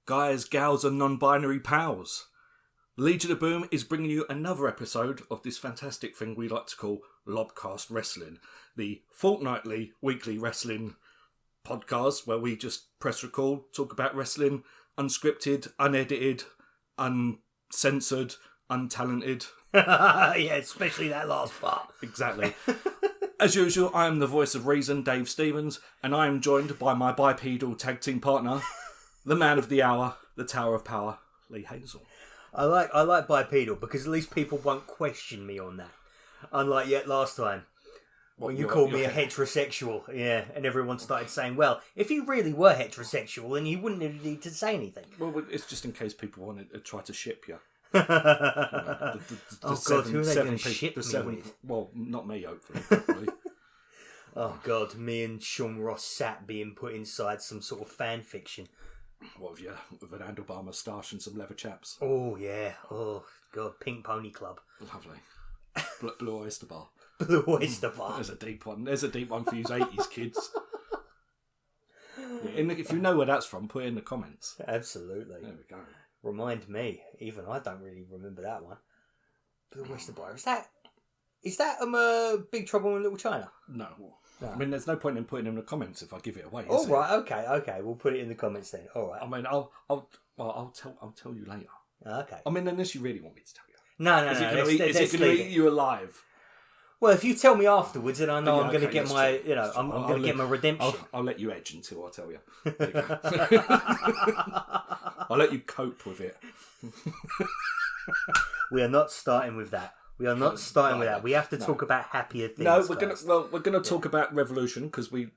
guys, gals and non-binary pals. Legion of Boom is bringing you another episode of this fantastic thing we like to call LOB Cast Wrestling, the fortnightly, weekly wrestling podcast where we just press record, talk about wrestling, unscripted, unedited, uncensored, untalented. Yeah, especially that last part. Exactly. As usual, I am the voice of reason, Dave Stevens, and I am joined by my bipedal tag team partner, the man of the hour, the Tower of Power, Lee Hazel. I like bipedal because at least people won't question me on that. Unlike yet last time. When you called me a heterosexual, yeah, and everyone started saying, well, if you really were heterosexual, then you wouldn't need to say anything. Well, it's just in case people wanted to try to ship you. God, who are they going to ship me with? Well, not me, hopefully. Oh, God, me and Sean Ross Sapp being put inside some sort of fan fiction. What have you, with an handlebar moustache and some leather chaps? Oh, yeah. Oh, God, Pink Pony Club. Lovely. Blue Oyster Bar. Blue Oyster Bar. There's a deep one. There's a deep one for you 80s kids. Yeah, and if you know where that's from, put it in the comments. Absolutely. There we go. Remind me. Even I don't really remember that one. Blue Oyster Bar. Is that Big Trouble in Little China? No. I mean, there's no point in putting it in the comments if I give it away. Oh, right. Okay. We'll put it in the comments then. All right. I mean, I'll tell you later. Okay. I mean, unless you really want me to tell you. No. Is it going to eat you alive? Well, if you tell me afterwards, then I know I'm going to get my, true. I'm going to get my redemption. I'll let you edge until I tell you. There you go. I'll let you cope with it. We are not starting with that. We have to talk about happier things. No, we're gonna talk about Revolution because I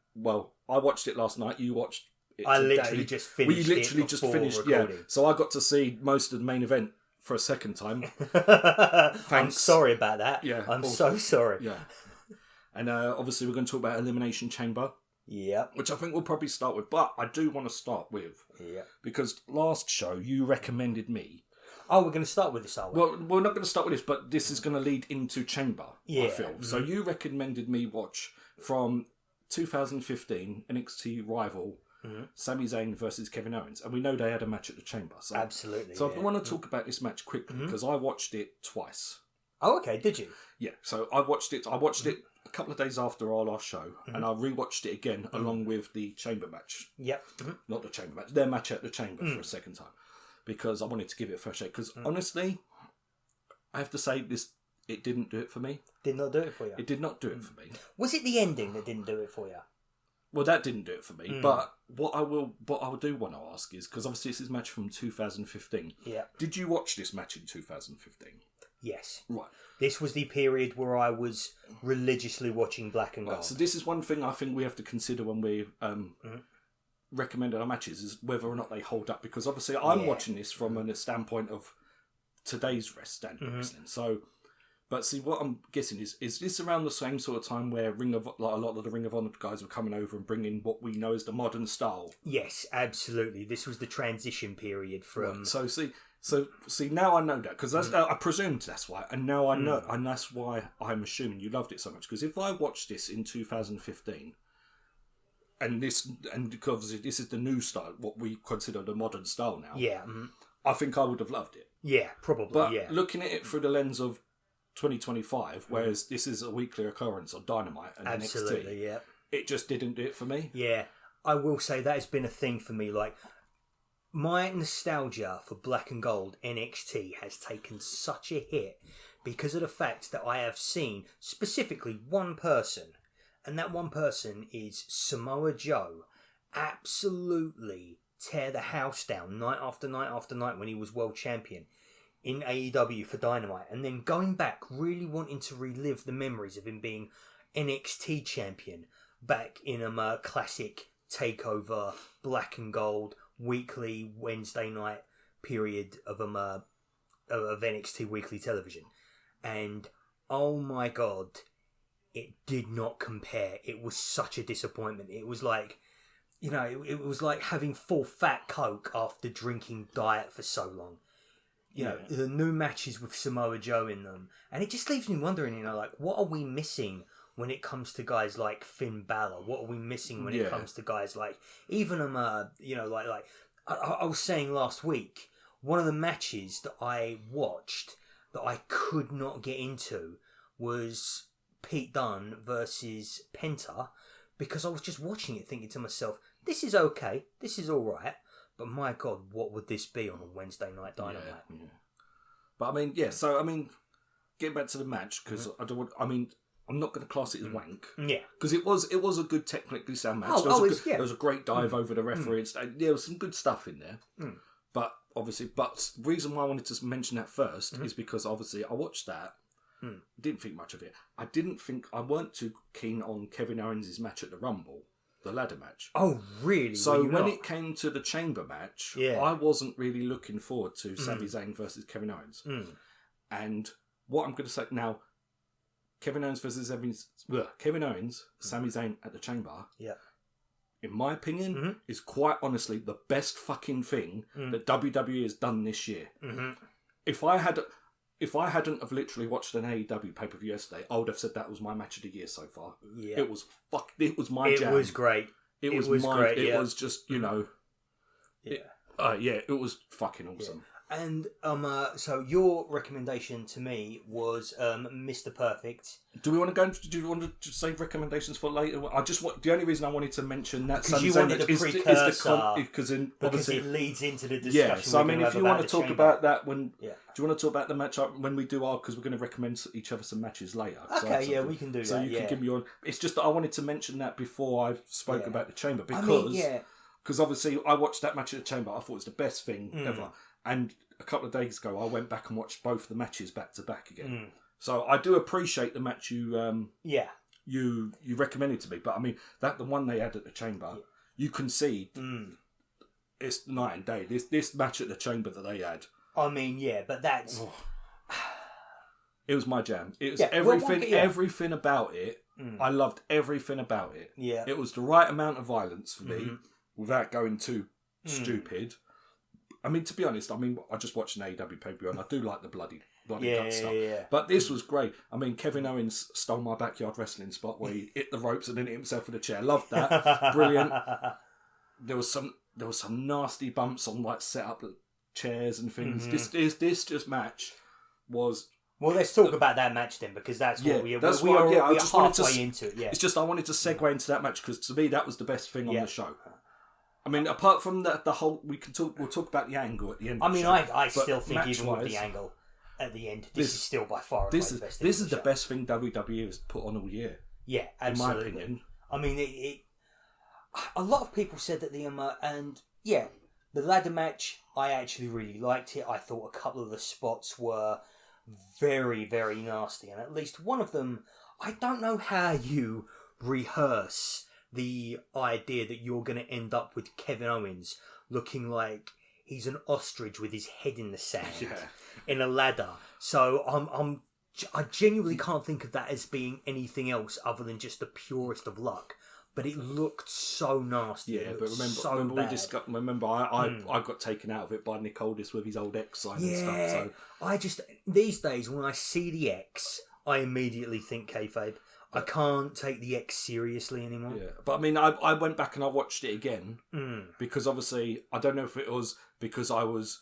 watched it last night. You watched it. I today. literally just finished. We literally just finished. Recording. Yeah, so I got to see most of the main event for a second time. Thanks. I'm sorry about that. Yeah, I'm so sorry. Yeah, and obviously we're going to talk about Elimination Chamber. Yeah, which I think we'll probably start with, but I do want to start with because last show you recommended me. Oh, we're going to start with this, are we? Well, we're not going to start with this, but this is going to lead into Chamber, I feel. Mm-hmm. So you recommended me watch from 2015 NXT rival Sami Zayn versus Kevin Owens. And we know they had a match at the Chamber. So, absolutely. So I want to talk about this match quickly because I watched it twice. Oh, okay. Did you? Yeah. So I watched it a couple of days after our last show and I rewatched it again along with the Chamber match. Yep. Not the Chamber match, their match at the Chamber for a second time. Because I wanted to give it a fresh shake. Because honestly, I have to say it didn't do it for me. Did not do it for you? It did not do it for me. Was it the ending that didn't do it for you? Well, that didn't do it for me. But what I do want to ask is, because obviously this is a match from 2015. Yeah. Did you watch this match in 2015? Yes. Right. This was the period where I was religiously watching Black and Gold. Right, so this is one thing I think we have to consider when we recommended our matches is whether or not they hold up, because obviously I'm watching this from a standpoint of today's wrestling. So, but see, what I'm guessing is this around the same sort of time where a lot of the Ring of Honor guys were coming over and bringing what we know as the modern style? Yes, absolutely. This was the transition period from. Right. So see, now I know that because I presumed that's why, and now I know, and that's why I'm assuming you loved it so much. Because if I watched this in 2015. And because this is the new style, what we consider the modern style now. Yeah. I think I would have loved it. Yeah, probably, But looking at it through the lens of 2025, whereas this is a weekly occurrence on Dynamite and absolutely, NXT, it just didn't do it for me. Yeah, I will say that has been a thing for me. Like, my nostalgia for Black and Gold NXT has taken such a hit because of the fact that I have seen specifically one person. And that one person is Samoa Joe absolutely tear the house down night after night after night when he was world champion in AEW for Dynamite. And then going back, really wanting to relive the memories of him being NXT champion back in a classic takeover Black and Gold weekly Wednesday night period of NXT weekly television. And oh my God, it did not compare. It was such a disappointment. It was like, it was like having 4 Fat Coke after drinking Diet for so long. You know, the new matches with Samoa Joe in them. And it just leaves me wondering, like, what are we missing when it comes to guys like Finn Balor? What are we missing when it comes to guys like, even, like I was saying last week, one of the matches that I watched that I could not get into was Pete Dunne versus Penta, because I was just watching it thinking to myself, this is okay, this is alright, but my God, what would this be on a Wednesday night Dynamite? Yeah. But I mean, getting back to the match, because I'm not going to class it as wank. Yeah. Because it was a good technically sound match. There was a great dive over the referee. There was some good stuff in there. But obviously, the reason why I wanted to mention that first is because obviously I watched that. Didn't think much of it. I weren't too keen on Kevin Owens' match at the Rumble, the ladder match. Oh, really? So when it came to the chamber match, Yeah. I wasn't really looking forward to Sami Zayn versus Kevin Owens. And what I'm going to say now, Kevin Owens, Sami Zayn at the chamber, in my opinion, is quite honestly the best fucking thing that WWE has done this year. If I hadn't have literally watched an AEW pay-per-view yesterday, I would have said that was my match of the year so far. Yeah. It was my jam. It was great. It was great. It was just, it was fucking awesome. Yeah. And so your recommendation to me was Mr. Perfect. Do you want to save recommendations for later? The only reason I wanted to mention that because you wanted a precursor because it leads into the discussion. Yeah, so I mean, if you want to talk about that do you want to talk about the match when we do because we're going to recommend each other some matches later. Okay, we can do that. So you can give me your. It's just that I wanted to mention that before I spoke about the chamber because obviously I watched that match at the chamber. I thought it was the best thing ever, and a couple of days ago I went back and watched both the matches back to back again. So I do appreciate the match you recommended to me, but I mean the one they had at the chamber, you can see it's night and day. This match at the chamber that they had. I mean, but that's it was my jam. It was everything about it. I loved everything about it. Yeah, it was the right amount of violence for me without going too stupid. I mean, to be honest, I just watched an AEW pay-per-view and I do like the bloody gut stuff. Yeah. But this was great. I mean, Kevin Owens stole my backyard wrestling spot where he hit the ropes and then hit himself with a chair. Loved that. Brilliant. There was some nasty bumps on set up chairs and things. This just match was. Well, let's talk about that match then, because that's what we are halfway into it. Yeah. It's just I wanted to segue into that match because to me that was the best thing on the show. I mean, apart from the whole, we'll talk about the angle at the end. I still think even with the angle at the end, this is still by far the best thing. This is the best thing WWE has put on all year. Yeah, absolutely. In my opinion. I mean, a lot of people said that the ladder match, I actually really liked it. I thought a couple of the spots were very, very nasty, and at least one of them, I don't know how you rehearse the idea that you're going to end up with Kevin Owens looking like he's an ostrich with his head in the sand in a ladder. So I genuinely can't think of that as being anything else other than just the purest of luck. But it looked so nasty. Yeah, but remember, I got taken out of it by Nick Aldis with his old X sign and stuff. So these days when I see the X, I immediately think kayfabe. I can't take the X seriously anymore. Yeah, but I mean, I went back and I watched it again because obviously I don't know if it was because I was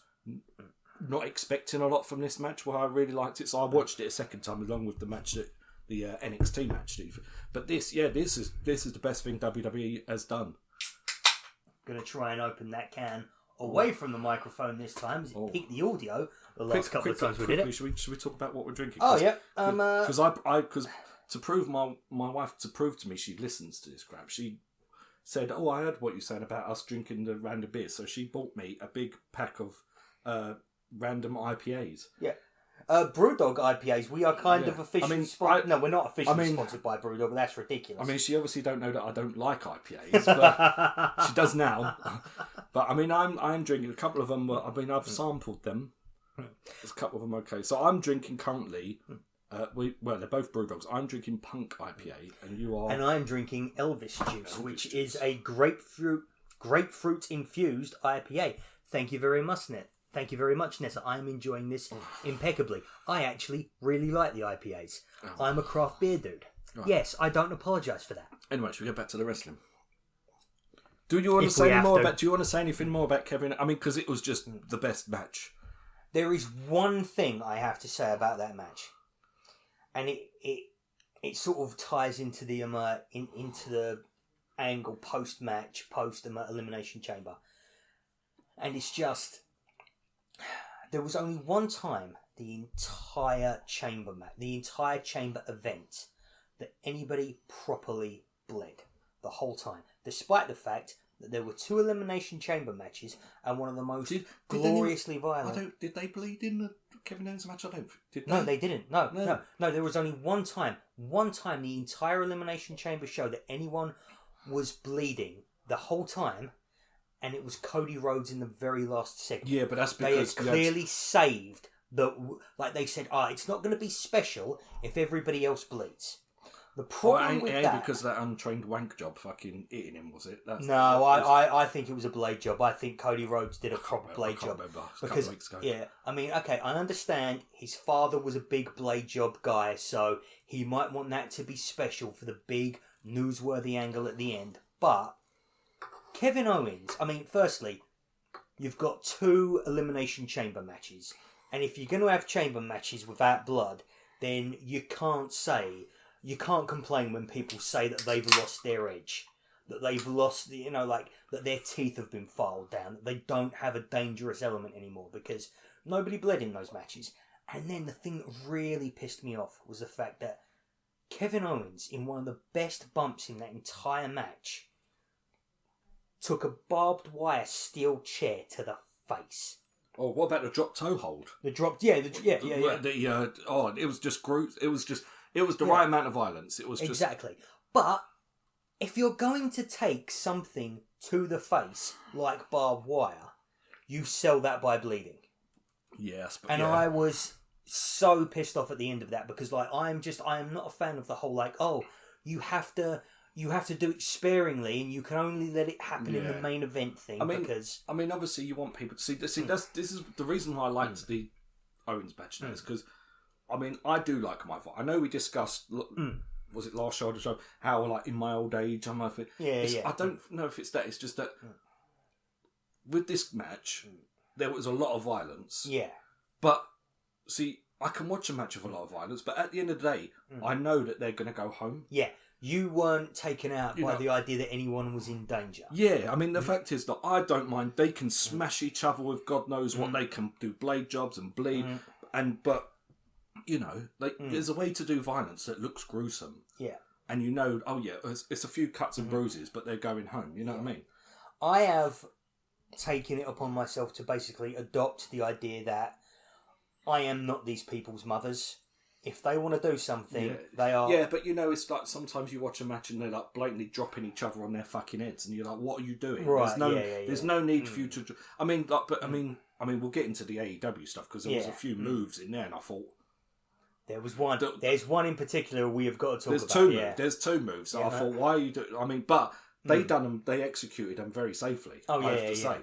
not expecting a lot from this match where I really liked it, so I watched it a second time along with the match that the NXT match. But this is the best thing WWE has done. Gonna try and open that can away from the microphone this time. As it peaked the audio the last couple of times we did it. Should we talk about what we're drinking? Oh yeah, because to prove my wife to prove to me she listens to this crap, she said, "Oh, I heard what you're saying about us drinking the random beers." So she bought me a big pack of random IPAs. Yeah, Brewdog IPAs. We are kind of officially. No, we're not officially sponsored by Brewdog, but that's ridiculous. I mean, she obviously don't know that I don't like IPAs, but she does now. But I mean, I'm drinking a couple of them. I've sampled them. There's a couple of them okay. So I'm drinking currently. They're both Brewdogs. I'm drinking Punk IPA, and you are. And I'm drinking Elvis Juice, which is a grapefruit infused IPA. Thank you very much, Nessa. I'm enjoying this impeccably. I actually really like the IPAs. Oh. I'm a craft beer dude. Oh. Yes, I don't apologise for that. Anyway, should we get back to the wrestling? Do you want to say any more about? Do you want to say anything more about Kevin? I mean, because it was just the best match. There is one thing I have to say about that match, and it sort of ties into the into the angle post Elimination Chamber, and it's just there was only one time the entire chamber event that anybody properly bled the whole time, despite the fact that there were 2 Elimination Chamber matches and one of the most gloriously violent. Did they bleed in the Kevin Owens match? I don't. Did they? No, they didn't. No. There was only one time the entire Elimination Chamber show that anyone was bleeding the whole time, and it was Cody Rhodes in the very last segment. Yeah, but that's because they had clearly saved the. Like they said, it's not going to be special if everybody else bleeds. The problem with that... because of that untrained wank job fucking eating him, was it? I think it was a blade job. I think Cody Rhodes did a proper blade job. Because, weeks ago. Yeah, I mean, okay, I understand his father was a big blade job guy, so he might want that to be special for the big, newsworthy angle at the end. But Kevin Owens, I mean, firstly, you've got 2 Elimination Chamber matches. And if you're going to have chamber matches without blood, then you can't complain when people say that they've lost their edge, that they've lost, that their teeth have been filed down, that they don't have a dangerous element anymore because nobody bled in those matches. And then the thing that really pissed me off was the fact that Kevin Owens, in one of the best bumps in that entire match, took a barbed wire steel chair to the face. Oh, what about the drop toe hold? It was just gross. It was the right amount of violence. It was just... Exactly. But if you're going to take something to the face, like barbed wire, you sell that by bleeding. Yes. But I was so pissed off at the end of that because I am not a fan of the whole you have to do it sparingly and you can only let it happen in the main event thing. I mean, obviously you want people to see. This is the reason why I liked the Owens match now is because... I mean, I do like my fight. I know we discussed, was it last show or the show, how, in my old age, I don't know if it's that. It's just that with this match, there was a lot of violence. Yeah. But, see, I can watch a match with a lot of violence, but at the end of the day, I know that they're going to go home. Yeah. You weren't taken out by the idea that anyone was in danger. Yeah, I mean, the fact is that I don't mind. They can smash each other with God knows what. They can do blade jobs and bleed. But... there's a way to do violence that looks gruesome. Yeah. And it's a few cuts and bruises, but they're going home. You know what I mean? I have taken it upon myself to basically adopt the idea that I am not these people's mothers. If they want to do something, they are... Yeah, but it's like sometimes you watch a match and they're like blatantly dropping each other on their fucking heads and you're like, what are you doing? Right, there's no need for you to... I mean, we'll get into the AEW stuff because there was a few moves in there and I thought... There's one in particular we have got to talk about. There's 2 moves. So I thought, why are you doing... I mean, but they done them. They executed them very safely. I have to say.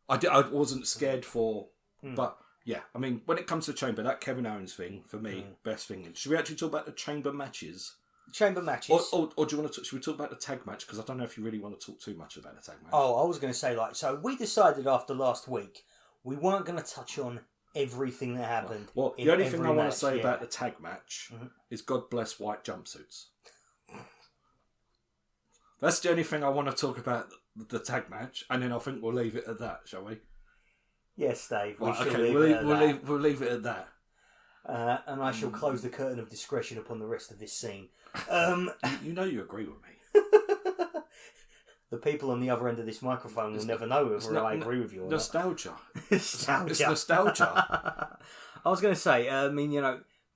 I wasn't scared for... But, yeah. I mean, when it comes to Chamber, that Kevin Owens thing, for me, best thing. Should we actually talk about the Chamber matches? Chamber matches? Or do you want to... Should we talk about the tag match? Because I don't know if you really want to talk too much about the tag match. Oh, I was going to say, so we decided after last week we weren't going to touch on everything that happened. Well, the only thing I want to say about the tag match is God bless white jumpsuits. That's the only thing I want to talk about the tag match, and then I think we'll leave it at that, shall we? Yes, Dave. We'll leave it at that. And I shall close the curtain of discretion upon the rest of this scene. You agree with me. The people on the other end of this microphone will never know whether I agree with you or nostalgia. Not. Nostalgia. It's nostalgia. I was going to say,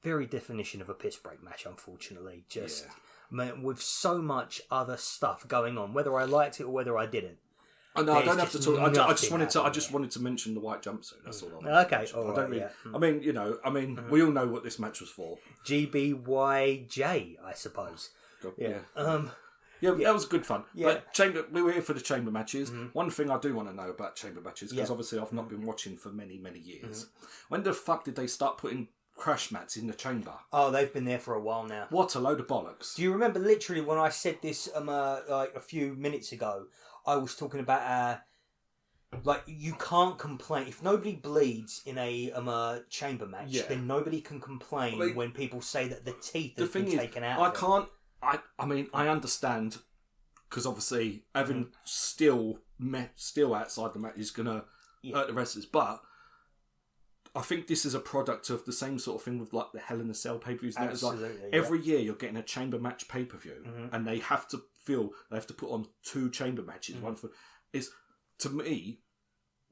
very definition of a piss break match, unfortunately. Just with so much other stuff going on, whether I liked it or whether I didn't. Oh, no, I don't have to talk. I just wanted to mention the white jumpsuit. That's all. Okay, all right. We all know what this match was for. GBYJ, I suppose. Yeah, that was good fun. Yeah. But we were here for the chamber matches. One thing I do want to know about chamber matches, because obviously I've not been watching for many, many years. When the fuck did they start putting crash mats in the chamber? Oh, they've been there for a while now. What a load of bollocks. Do you remember literally when I said this a few minutes ago? I was talking about like, you can't complain if nobody bleeds in a chamber match. Then nobody can complain when people say that the teeth have been taken out. I mean, I understand, because obviously having still outside the match is gonna hurt the wrestlers, but I think this is a product of the same sort of thing with like the Hell in a Cell pay-per-views. Absolutely, like every year you're getting a chamber match pay-per-view, and they have to put on 2 chamber matches. One for is, to me,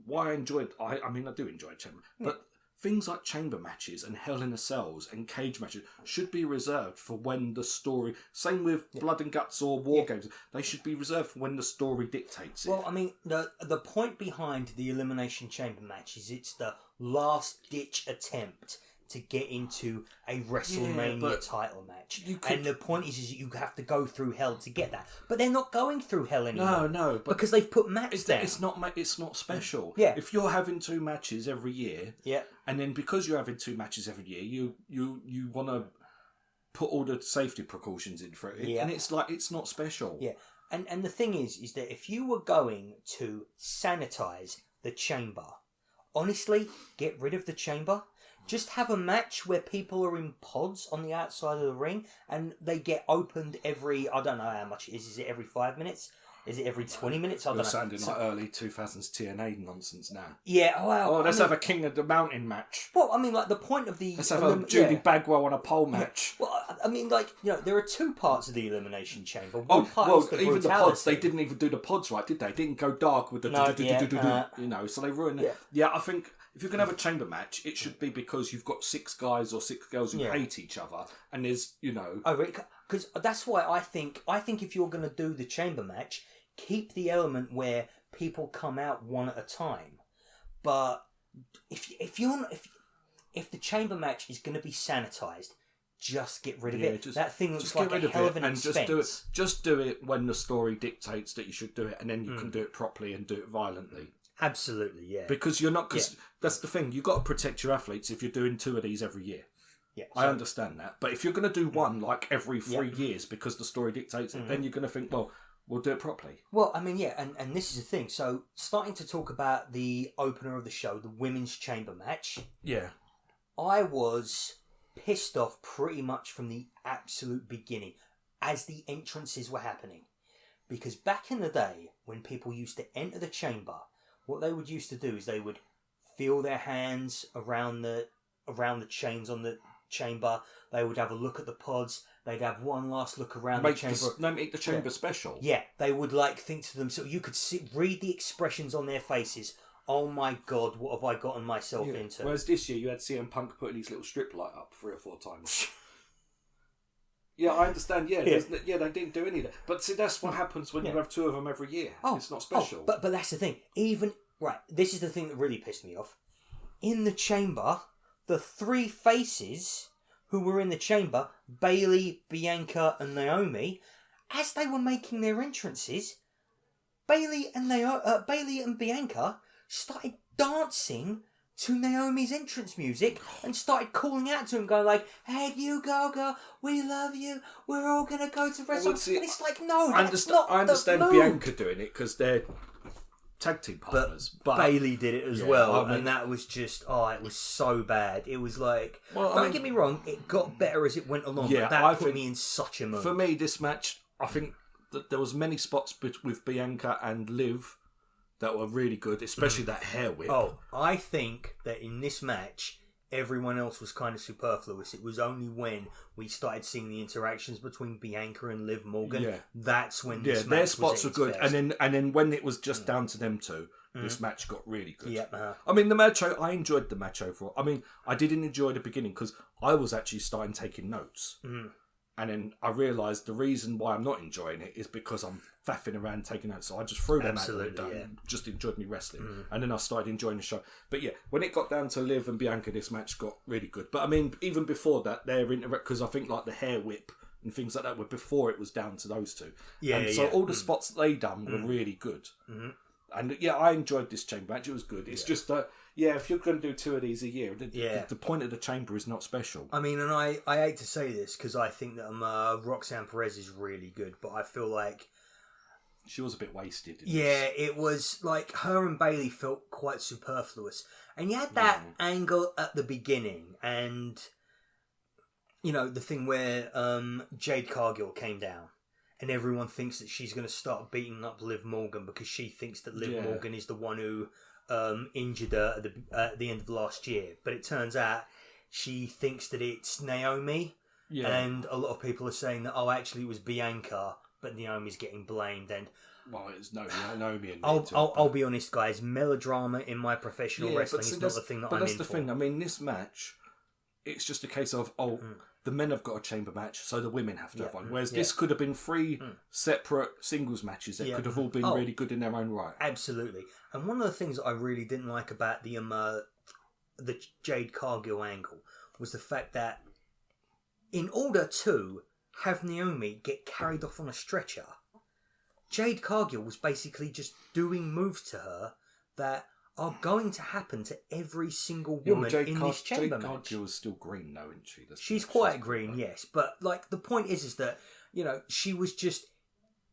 why I enjoyed. I mean, I do enjoy chamber, but things like chamber matches and Hell in a Cells and cage matches should be reserved for when the story. Same with Blood and Guts or War Games. They should be reserved for when the story dictates it. Well, I mean, the point behind the Elimination Chamber match is it's the last ditch attempt to get into a WrestleMania title match. And the point is you have to go through hell to get that. But they're not going through hell anymore. No, because they've put mats down. It's not special. Yeah. If you're having 2 matches every year, and then because you're having 2 matches every year, you want to put all the safety precautions in for it, and it's like, it's not special. Yeah, and the thing is that if you were going to sanitize the chamber, honestly, get rid of the chamber. Just have a match where people are in pods on the outside of the ring and they get opened every, I don't know how much it is. Is it every 5 minutes? Is it every 20 minutes? I don't know. You're sounding like early 2000s TNA nonsense now. Yeah, well... let's have a King of the Mountain match. Well, I mean, like, the point of the... Let's have a Judy Bagwell on a pole match. Yeah. Well, I mean, like, there are 2 parts of the Elimination Chamber. One part is the even brutality. the pods, they didn't even do the pods right, did they? Didn't go dark with the... so they ruined it. Yeah, I think... If you're going to have a chamber match, it should be because you've got 6 guys or 6 girls who hate each other, and there's, Oh, really? Because that's why I think if you're going to do the chamber match, keep the element where people come out one at a time. But if the chamber match is going to be sanitized, just get rid of it. That thing looks like a hell of an expense. Just do it when the story dictates that you should do it, and then you can do it properly and do it violently. Absolutely, yeah. Because you're not... Because that's the thing. You've got to protect your athletes if you're doing 2 of these every year. Yeah, I understand that. But if you're going to do one like every 3 years because the story dictates it, then you're going to think, well, we'll do it properly. Well, I mean, and this is the thing. So, starting to talk about the opener of the show, the women's chamber match. Yeah. I was pissed off pretty much from the absolute beginning as the entrances were happening. Because back in the day, when people used to enter the chamber... What they would used to do is they would feel their hands around the chains on the chamber. They would have a look at the pods. They'd have one last look around the chamber. Make the chamber special. Yeah, they would think to themselves. You could read the expressions on their faces. Oh my God, what have I gotten myself into? Whereas this year you had CM Punk putting his little strip light up 3 or 4 times. Yeah, I understand. Yeah, they didn't do any of that. But see, that's what happens when you have 2 of them every year. It's not special. But that's the thing. This is the thing that really pissed me off. In the chamber, the 3 faces who were in the chamber, Bayley, Bianca, and Naomi, as they were making their entrances, Bayley and Bianca started dancing to Naomi's entrance music and started calling out to him, going like, "Hey, you go, girl, we love you, we're all going to go to WrestleMania." And it's like, no, that's not I understand the move. Bianca doing it because they're tag team partners. But Bayley did it as well, and that was just, it was so bad. It was like, don't get me wrong, it got better as it went along, but that put me in such a mood. For me, this match, I think that there was many spots with Bianca and Liv that were really good, especially that hair whip. Oh, I think that in this match, everyone else was kind of superfluous. It was only when we started seeing the interactions between Bianca and Liv Morgan, that's when this match their spots were was good. best. And then when it was just down to them 2, this match got really good. Yeah, I mean, the match, I enjoyed the match overall. I mean, I didn't enjoy the beginning because I was actually starting taking notes. And then I realised the reason why I'm not enjoying it is because I'm faffing around taking notes. So I just threw them out the window and just enjoyed me wrestling. And then I started enjoying the show. But yeah, when it got down to Liv and Bianca, this match got really good. But I mean, even before that, they're because I think like the hair whip and things like that were before it was down to those 2. So all the spots that they done were really good. And I enjoyed this chamber match. It was good. It's just that, if you're going to do 2 of these a year, the point of the chamber is not special. I mean, and I hate to say this because I think that Roxanne Perez is really good, but I feel like She was a bit wasted. It was like her and Bayley felt quite superfluous. And you had that angle at the beginning, and you know, the thing where Jade Cargill came down, and everyone thinks that she's going to start beating up Liv Morgan because she thinks that Liv Morgan is the one who injured her at the end of last year. But it turns out she thinks that it's Naomi, and a lot of people are saying that, actually it was Bianca, but Naomi's getting blamed. And well, it's Naomi. And I'll be honest, guys. Melodrama in my professional wrestling is not the thing that I'm in for. But that's the thing. I mean, this match, it's just a case of the men have got a chamber match, so the women have to have one. Whereas this could have been 3 separate singles matches that could have all been really good in their own right. Absolutely. And one of the things that I really didn't like about the Jade Cargill angle was the fact that in order to have Naomi get carried off on a stretcher, Jade Cargill was basically just doing moves to her that are going to happen to every single woman in this chamber match. Jade Cargill is still green, though, isn't she? She's quite green, yes. But like the point is that, you know, she was just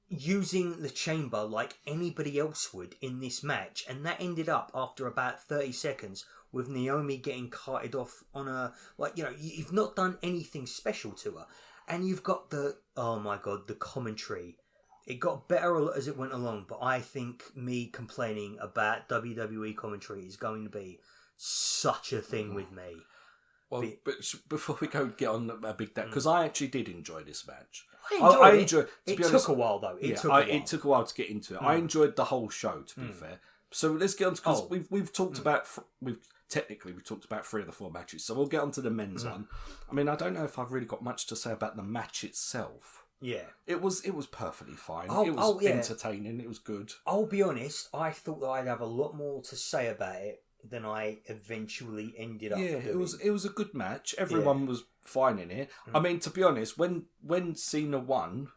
using the chamber like anybody else would in this match, and that ended up after about 30 seconds with Naomi getting carted off on a, like, you know, you've not done anything special to her, and you've got the commentary. It got better as it went along, but I think me complaining about WWE commentary is going to be such a thing with me. Well, but before we get on a big that, because I actually did enjoy this match. I enjoyed it. It took a while, though. It took a while to get into it. I enjoyed the whole show, to be fair. So let's get on to, because we've talked about we've talked about 3 of the 4 matches. So we'll get on to the men's one. I mean, I don't know if I've really got much to say about the match itself. Yeah, it was perfectly fine. It was entertaining. It was good. I'll be honest. I thought that I'd have a lot more to say about it than I eventually ended up. Yeah, doing. It was a good match. Everyone was fine in it. I mean, to be honest, when Cena won,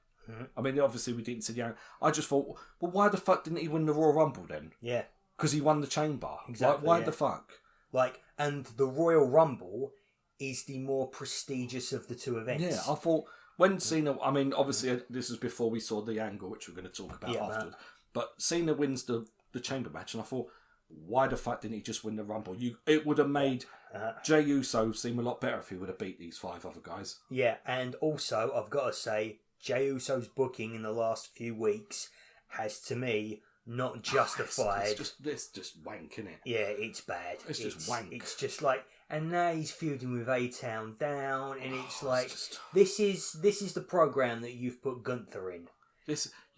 I mean, obviously we didn't see the. I just thought, well, why the fuck didn't he win the Royal Rumble then? Yeah, because he won the Chamber. Exactly. Why the fuck? Like, and the Royal Rumble is the more prestigious of the 2 events. Yeah, I thought. When Cena, I mean, obviously this is before we saw the angle, which we're going to talk about afterwards. But Cena wins the chamber match, and I thought, why the fuck didn't he just win the Rumble? It would have made Jey Uso seem a lot better if he would have beat these 5 other guys. Yeah, and also, I've got to say, Jey Uso's booking in the last few weeks has, to me, not justified. It's just wank, isn't it? Yeah, it's bad. It's just wank. It's just like, and now he's feuding with A-Town Down, and it's like, this is the program that you've put Gunther in.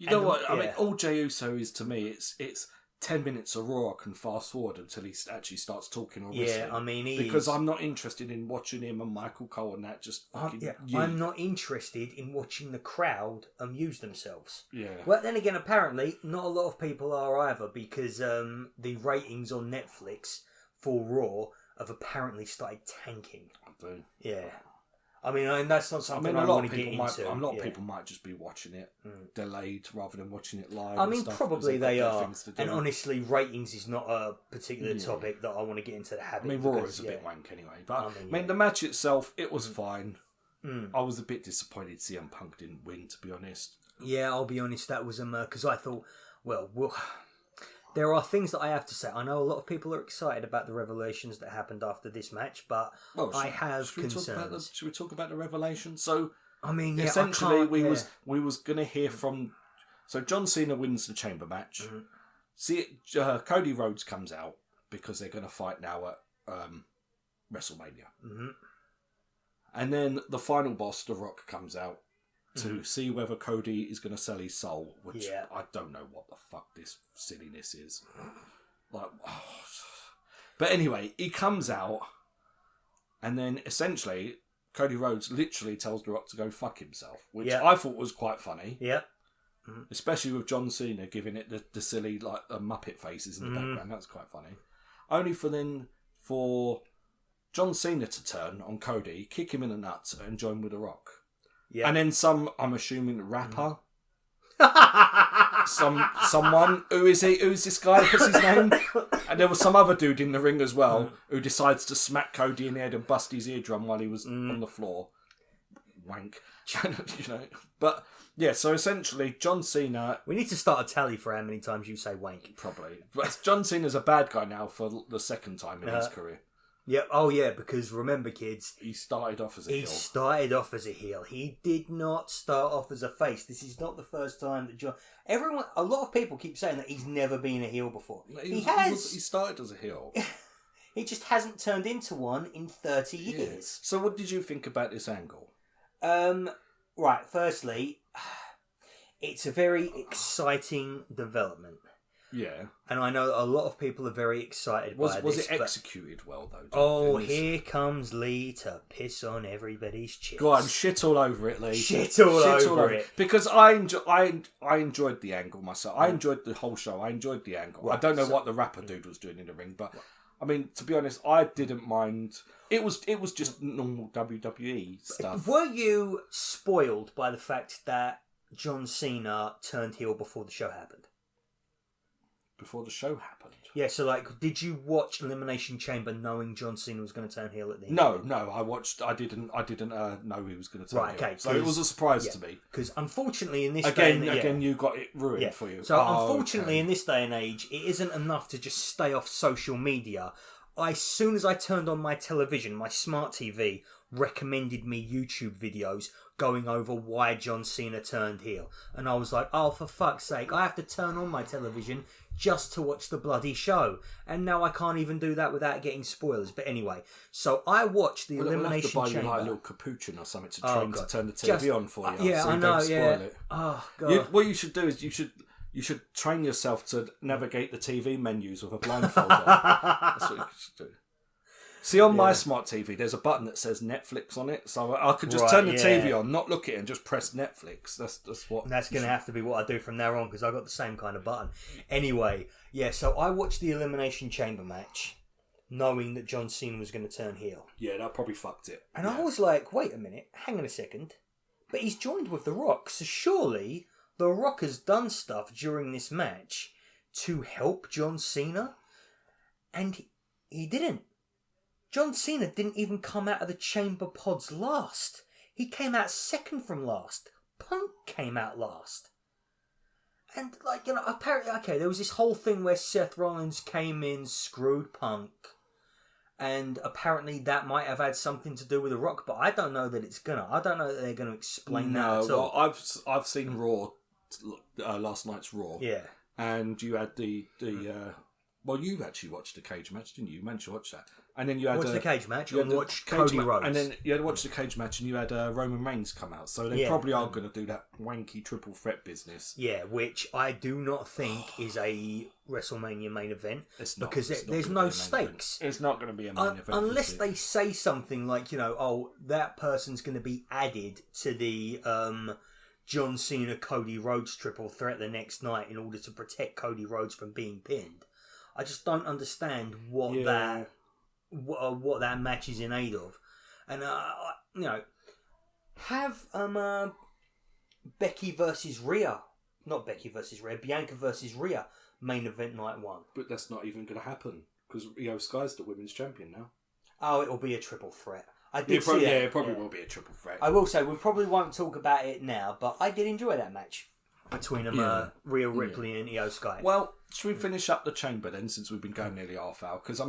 Know what? I mean, all Jey Uso is to me, it's 10 minutes of Raw. I can fast forward until he actually starts talking or wrestling. Yeah, I mean, because I'm not interested in watching him and Michael Cole and that just fucking. I'm not interested in watching the crowd amuse themselves. Yeah. Well, then again, apparently not a lot of people are either, because the ratings on Netflix for Raw have apparently started tanking. I do. Yeah. I mean, that's not something I want to get into. A lot of people might just be watching it delayed rather than watching it live. I mean, probably they are. And honestly, ratings is not a particular topic that I want to get into the habit. I mean, Raw is a bit wank anyway. But I mean, the match itself, it was fine. I was a bit disappointed CM Punk didn't win, to be honest. Yeah, I'll be honest, that was because I thought, well, there are things that I have to say. I know a lot of people are excited about the revelations that happened after this match, but I have concerns. Should we talk about the revelation? So, I mean, essentially, we was going to hear from. So John Cena wins the chamber match. Cody Rhodes comes out because they're going to fight now at WrestleMania, and then the final boss, The Rock, comes out to see whether Cody is going to sell his soul, which I don't know what the fuck this silliness is. But anyway, he comes out, and then essentially Cody Rhodes literally tells The Rock to go fuck himself, which I thought was quite funny. Yeah. Especially with John Cena giving it the silly like Muppet faces in the background. That's quite funny. Only for John Cena to turn on Cody, kick him in the nuts, and join with The Rock. Yeah. And then I'm assuming, rapper. Someone. Who is he? Who's this guy? What's his name? And there was some other dude in the ring as well who decides to smack Cody in the head and bust his eardrum while he was on the floor. Wank. But Yeah, so essentially, John Cena... We need to start a tally for how many times you say wank. Probably. But John Cena's a bad guy now for the second time in his career. Yeah, oh yeah, because remember, kids... He started off as a heel. He started off as a heel. He did not start off as a face. This is not the first time that John... A lot of people keep saying that he's never been a heel before. He has. He started as a heel. He just hasn't turned into one in 30 years. Yes. So what did you think about this angle? Right, firstly, it's a very exciting development. Yeah. And I know that a lot of people are very excited by this. Was it executed well, though? Oh, here comes Lee to piss on everybody's chips. Go on, shit all over it, Lee. Shit all over it. Because I enjoyed the angle myself. I enjoyed the whole show. I enjoyed the angle. Right, I don't know what the rapper dude was doing in the ring, but... I mean, to be honest, I didn't mind. It was just normal WWE stuff. Were you spoiled by the fact that John Cena turned heel before the show happened? Before the show happened? Yeah, so did you watch Elimination Chamber knowing John Cena was going to turn heel at the end? No, I didn't know he was going to turn heel. Right, okay. So it was a surprise to me. Because unfortunately in this Again, you got it ruined for you. So unfortunately in this day and age, it isn't enough to just stay off social media. As soon as I turned on my television, my smart TV recommended me YouTube videos going over why John Cena turned heel. And I was like, oh, for fuck's sake, I have to turn on my television just to watch the bloody show. And now I can't even do that without getting spoilers. But anyway, so I watched the Elimination Chamber. We'll have to buy you like a little capuchin or something to turn the TV on for you. Yeah, so I know, don't spoil it. Oh, God. What you should do is you should train yourself to navigate the TV menus with a blindfold on. That's what you should do. See, on my smart TV, there's a button that says Netflix on it, so I could just turn the TV on, not look at it, and just press Netflix. That's what. And that's going to have to be what I do from now on, because I've got the same kind of button. Anyway, so I watched the Elimination Chamber match, knowing that John Cena was going to turn heel. Yeah, that probably fucked it. And I was like, wait a minute, hang on a second. But he's joined with The Rock, so surely The Rock has done stuff during this match to help John Cena? And he didn't. John Cena didn't even come out of the chamber pods last. He came out second from last. Punk came out last. And, apparently, there was this whole thing where Seth Rollins came in, screwed Punk. And apparently that might have had something to do with The Rock, but I don't know that it's gonna. I don't know that they're going to explain that at all. Well, I've seen Raw, last night's Raw. Yeah. And you had well, you actually watched the cage match, didn't you? You managed to watch that. And then you had the cage match and watched Cody Rhodes. And then you had to watch the cage match and you had Roman Reigns come out. So they probably are going to do that wanky triple threat business. Yeah, which I do not think is a WrestleMania main event. It's not, because there's no stakes. It's not going to be a main event. Unless they say something like, that person's going to be added to the John Cena Cody Rhodes triple threat the next night in order to protect Cody Rhodes from being pinned. I just don't understand what that match is in aid of. And, have Becky versus Rhea, not Becky versus Rhea, Bianca versus Rhea, main event night one. But that's not even going to happen, because Io Sky's the women's champion now. Oh, it'll be a triple threat. It probably will be a triple threat. I will say, we probably won't talk about it now, but I did enjoy that match between Rhea Ripley and Io Sky. Well, should we finish up the chamber then, since we've been going nearly half hour? Because I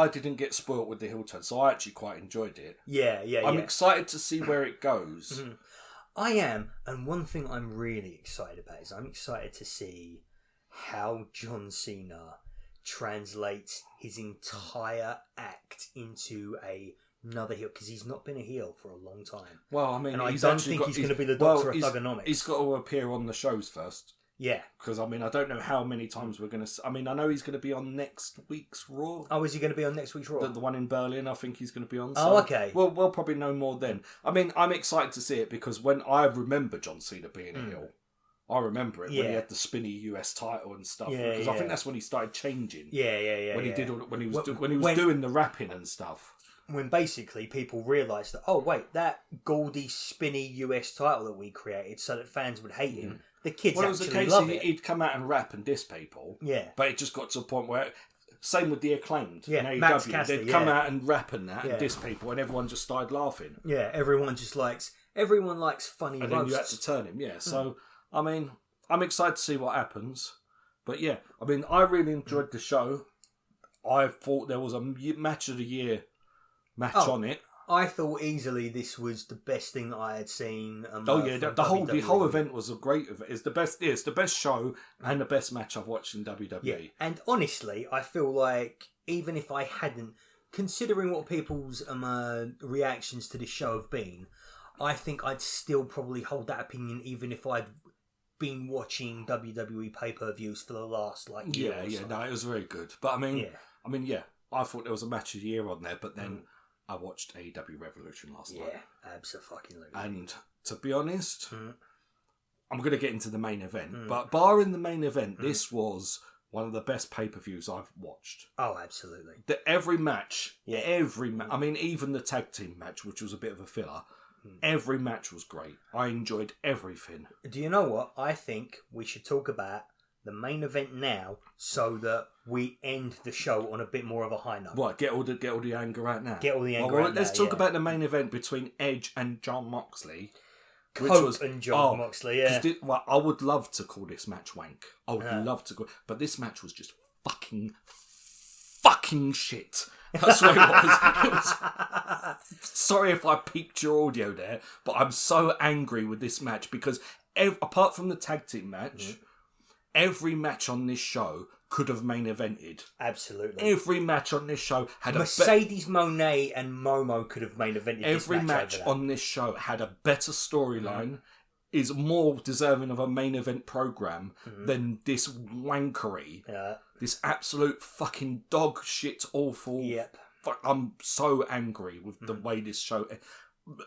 didn't get spoilt with the heel turn, so I actually quite enjoyed it. Yeah. I'm excited to see where it goes. Mm-hmm. I am, and one thing I'm really excited about is I'm excited to see how John Cena translates his entire act into another heel, because he's not been a heel for a long time. Well, I mean, and I don't think he's going to be the Doctor of Thugonomics. He's got to appear on the shows first. Yeah. Because, I don't know how many times we're going to... I know he's going to be on next week's Raw. Oh, is he going to be on next week's Raw? The one in Berlin, I think he's going to be on. So, okay. We'll probably know more then. I'm excited to see it, because when I remember John Cena being a heel, I remember it when he had the spinny US title and stuff. Because I think that's when he started changing. Yeah. When he did when he was doing the rapping and stuff. When basically people realised that, oh wait, that gaudy spinny US title that we created so that fans would hate him, the kids actually love it. He'd come out and rap and diss people. Yeah. But it just got to a point where, same with the Acclaimed in AEW, Max Caster, they'd come out and rap and that and diss people, and everyone just started laughing. Yeah, everyone just likes Everyone likes funny and roasts. then you had to turn him. Yeah. So I mean, I'm excited to see what happens. But yeah, I mean, I really enjoyed the show. I thought there was a match of the year match on it. I thought easily this was the best thing that I had seen. The whole event was a great event. It's the best. It's the best show and the best match I've watched in WWE. Yeah. And honestly, I feel like even if I hadn't, considering what people's reactions to this show have been, I think I'd still probably hold that opinion even if I'd been watching WWE pay-per-views for the last year or so. No, it was very good. But I mean, I thought there was a match of the year on there, but then I watched AEW Revolution last night. Yeah, absolutely. And to be honest, I'm going to get into the main event, but barring the main event, this was one of the best pay-per-views I've watched. Oh, absolutely. Every match, I mean, even the tag team match, which was a bit of a filler, every match was great. I enjoyed everything. Do you know what? I think we should talk about the main event now so that we end the show on a bit more of a high note. What, get all the anger out now? Get all the anger out now. Let's talk about the main event between Edge and Jon Moxley. And Jon Moxley, yeah. I would love to call this match wank. I would love to but this match was just fucking shit. That's what it was. Sorry if I peaked your audio there, but I'm so angry with this match because apart from the tag team match, every match on this show could have main evented. Absolutely. Every match on this show had Mercedes Moné and Momo could have main evented every this match on this show had a better storyline, is more deserving of a main event program than this wankery. Yeah. This absolute fucking dog shit awful. Yep. I'm so angry with the way this show.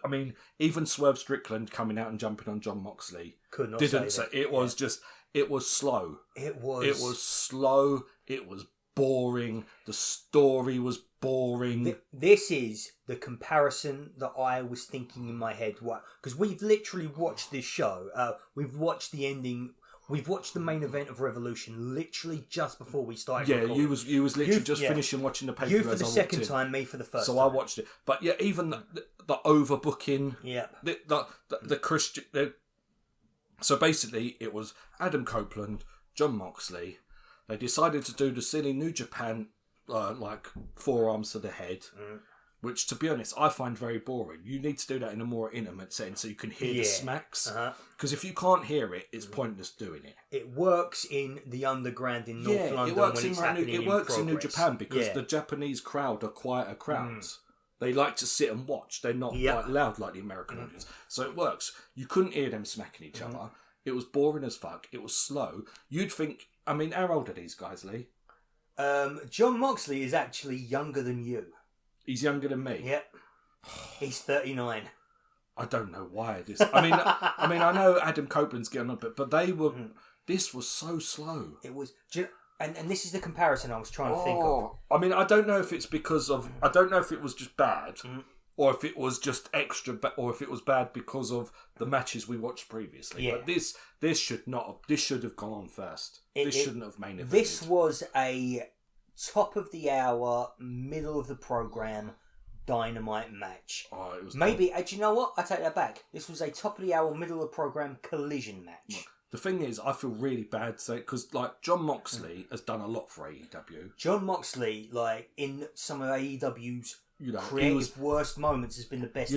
I mean, even Swerve Strickland coming out and jumping on Jon Moxley didn't say it. Was just. It was slow. It was slow. It was boring. The story was boring. This is the comparison that I was thinking in my head. Because we've literally watched this show. We've watched the ending. We've watched the main event of Revolution literally just before we started. Yeah, you was literally finishing watching the pay-per-view. You for the second time, me for the first. So I watched it, but yeah, even the overbooking. Yeah. The Christian. So basically, it was Adam Copeland, Jon Moxley. They decided to do the silly New Japan, forearms to the head, which, to be honest, I find very boring. You need to do that in a more intimate setting so you can hear the smacks. Because if you can't hear it, it's pointless doing it. It works in the underground in North London it works in New Japan because the Japanese crowd are quieter crowds. They like to sit and watch. They're not quite loud like the American audience. So it works. You couldn't hear them smacking each other. It was boring as fuck. It was slow. You'd think... I mean, how old are these guys, Lee? Jon Moxley is actually younger than you. He's younger than me? Yep. He's 39. I don't know why this... I know Adam Copeland's getting on, but they were... This was so slow. It was... And this is the comparison I was trying to think of. I mean, I don't know if it's because of... I don't know if it was just bad, or if it was just extra... or if it was bad because of the matches we watched previously. Yeah. But this should not have... This should have gone on first. This shouldn't have main evented. This was a top of the hour, middle of the programme Dynamite match. Oh, it was... Maybe... do you know what? I take that back. This was a top of the hour, middle of the programme collision match. The thing is, I feel really bad saying because, Jon Moxley has done a lot for AEW. Jon Moxley, in some of AEW's creative worst moments, has been the best.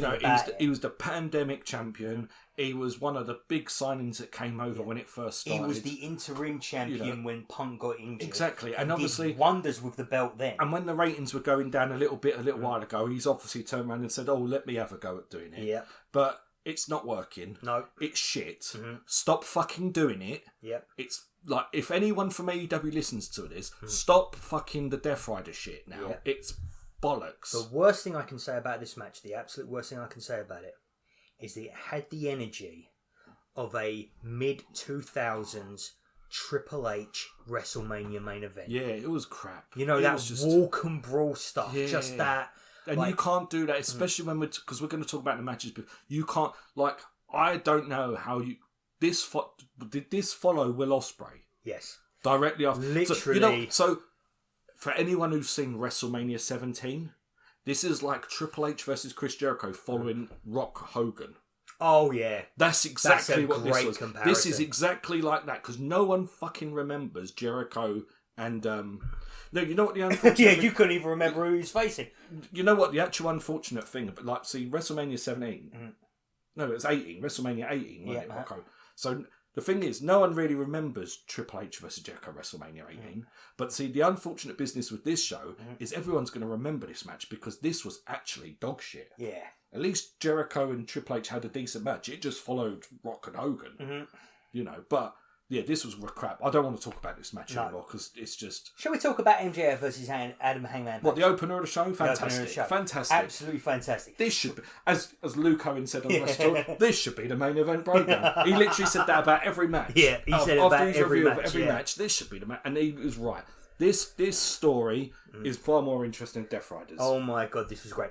He was the pandemic champion. He was one of the big signings that came over when it first started. He was the interim champion when Punk got injured. Exactly, and obviously did wonders with the belt then. And when the ratings were going down a little while ago, he's obviously turned around and said, "Oh, let me have a go at doing it." Yeah, but. It's not working. No. It's shit. Stop fucking doing it. Yep. It's if anyone from AEW listens to this, stop fucking the Death Rider shit now. Yep. It's bollocks. The worst thing I can say about this match, the absolute worst thing I can say about it, is that it had the energy of a mid-2000s Triple H WrestleMania main event. Yeah, it was crap. That walk and brawl stuff. Yeah. Just that... And you can't do that, especially when because we're going to talk about the matches. But you can't I don't know how you did this follow Will Ospreay? Yes, directly after. Literally. So for anyone who's seen WrestleMania 17, this is like Triple H versus Chris Jericho following Rock Hogan. Oh yeah, That's exactly what this was. Comparison. This is exactly like that because no one fucking remembers Jericho and no, you know what the unfortunate yeah, thing, you couldn't even remember who he was facing. you know what the actual unfortunate thing, but like see WrestleMania 17, no, it was 18, WrestleMania 18, wasn't it, Rocco? So the thing is, no one really remembers Triple H versus Jericho WrestleMania 18. But see, the unfortunate business with this show is everyone's going to remember this match because this was actually dog shit. Yeah. At least Jericho and Triple H had a decent match. It just followed Rock and Hogan, you know. But yeah, this was crap. I don't want to talk about this match anymore because it's just. Shall we talk about MJF versus Adam Hangman? What, the opener of the show? Fantastic, fantastic, absolutely fantastic. This should be, as Luke Owen said on the restaurant, this should be the main event program. He literally said that about every match. Yeah, he said it about every match. Every match, this should be the match, and he was right. This story is far more interesting than Death Riders. Oh my god, this was great.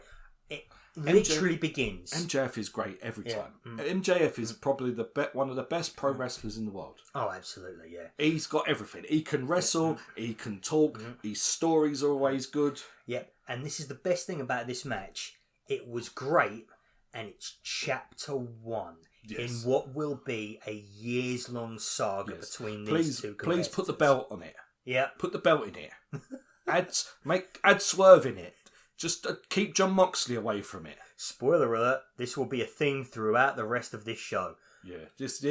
It literally begins. MJF is great every time. MJF is probably one of the best pro wrestlers in the world. Oh, absolutely, yeah. He's got everything. He can wrestle, he can talk, his stories are always good. Yep, and this is the best thing about this match. It was great, and it's chapter 1 in what will be a years-long saga between these two competitors. Please put the belt on it. Yeah. Put the belt in it. add Swerve in it. Just keep John Moxley away from it. Spoiler alert, this will be a theme throughout the rest of this show. Yeah, this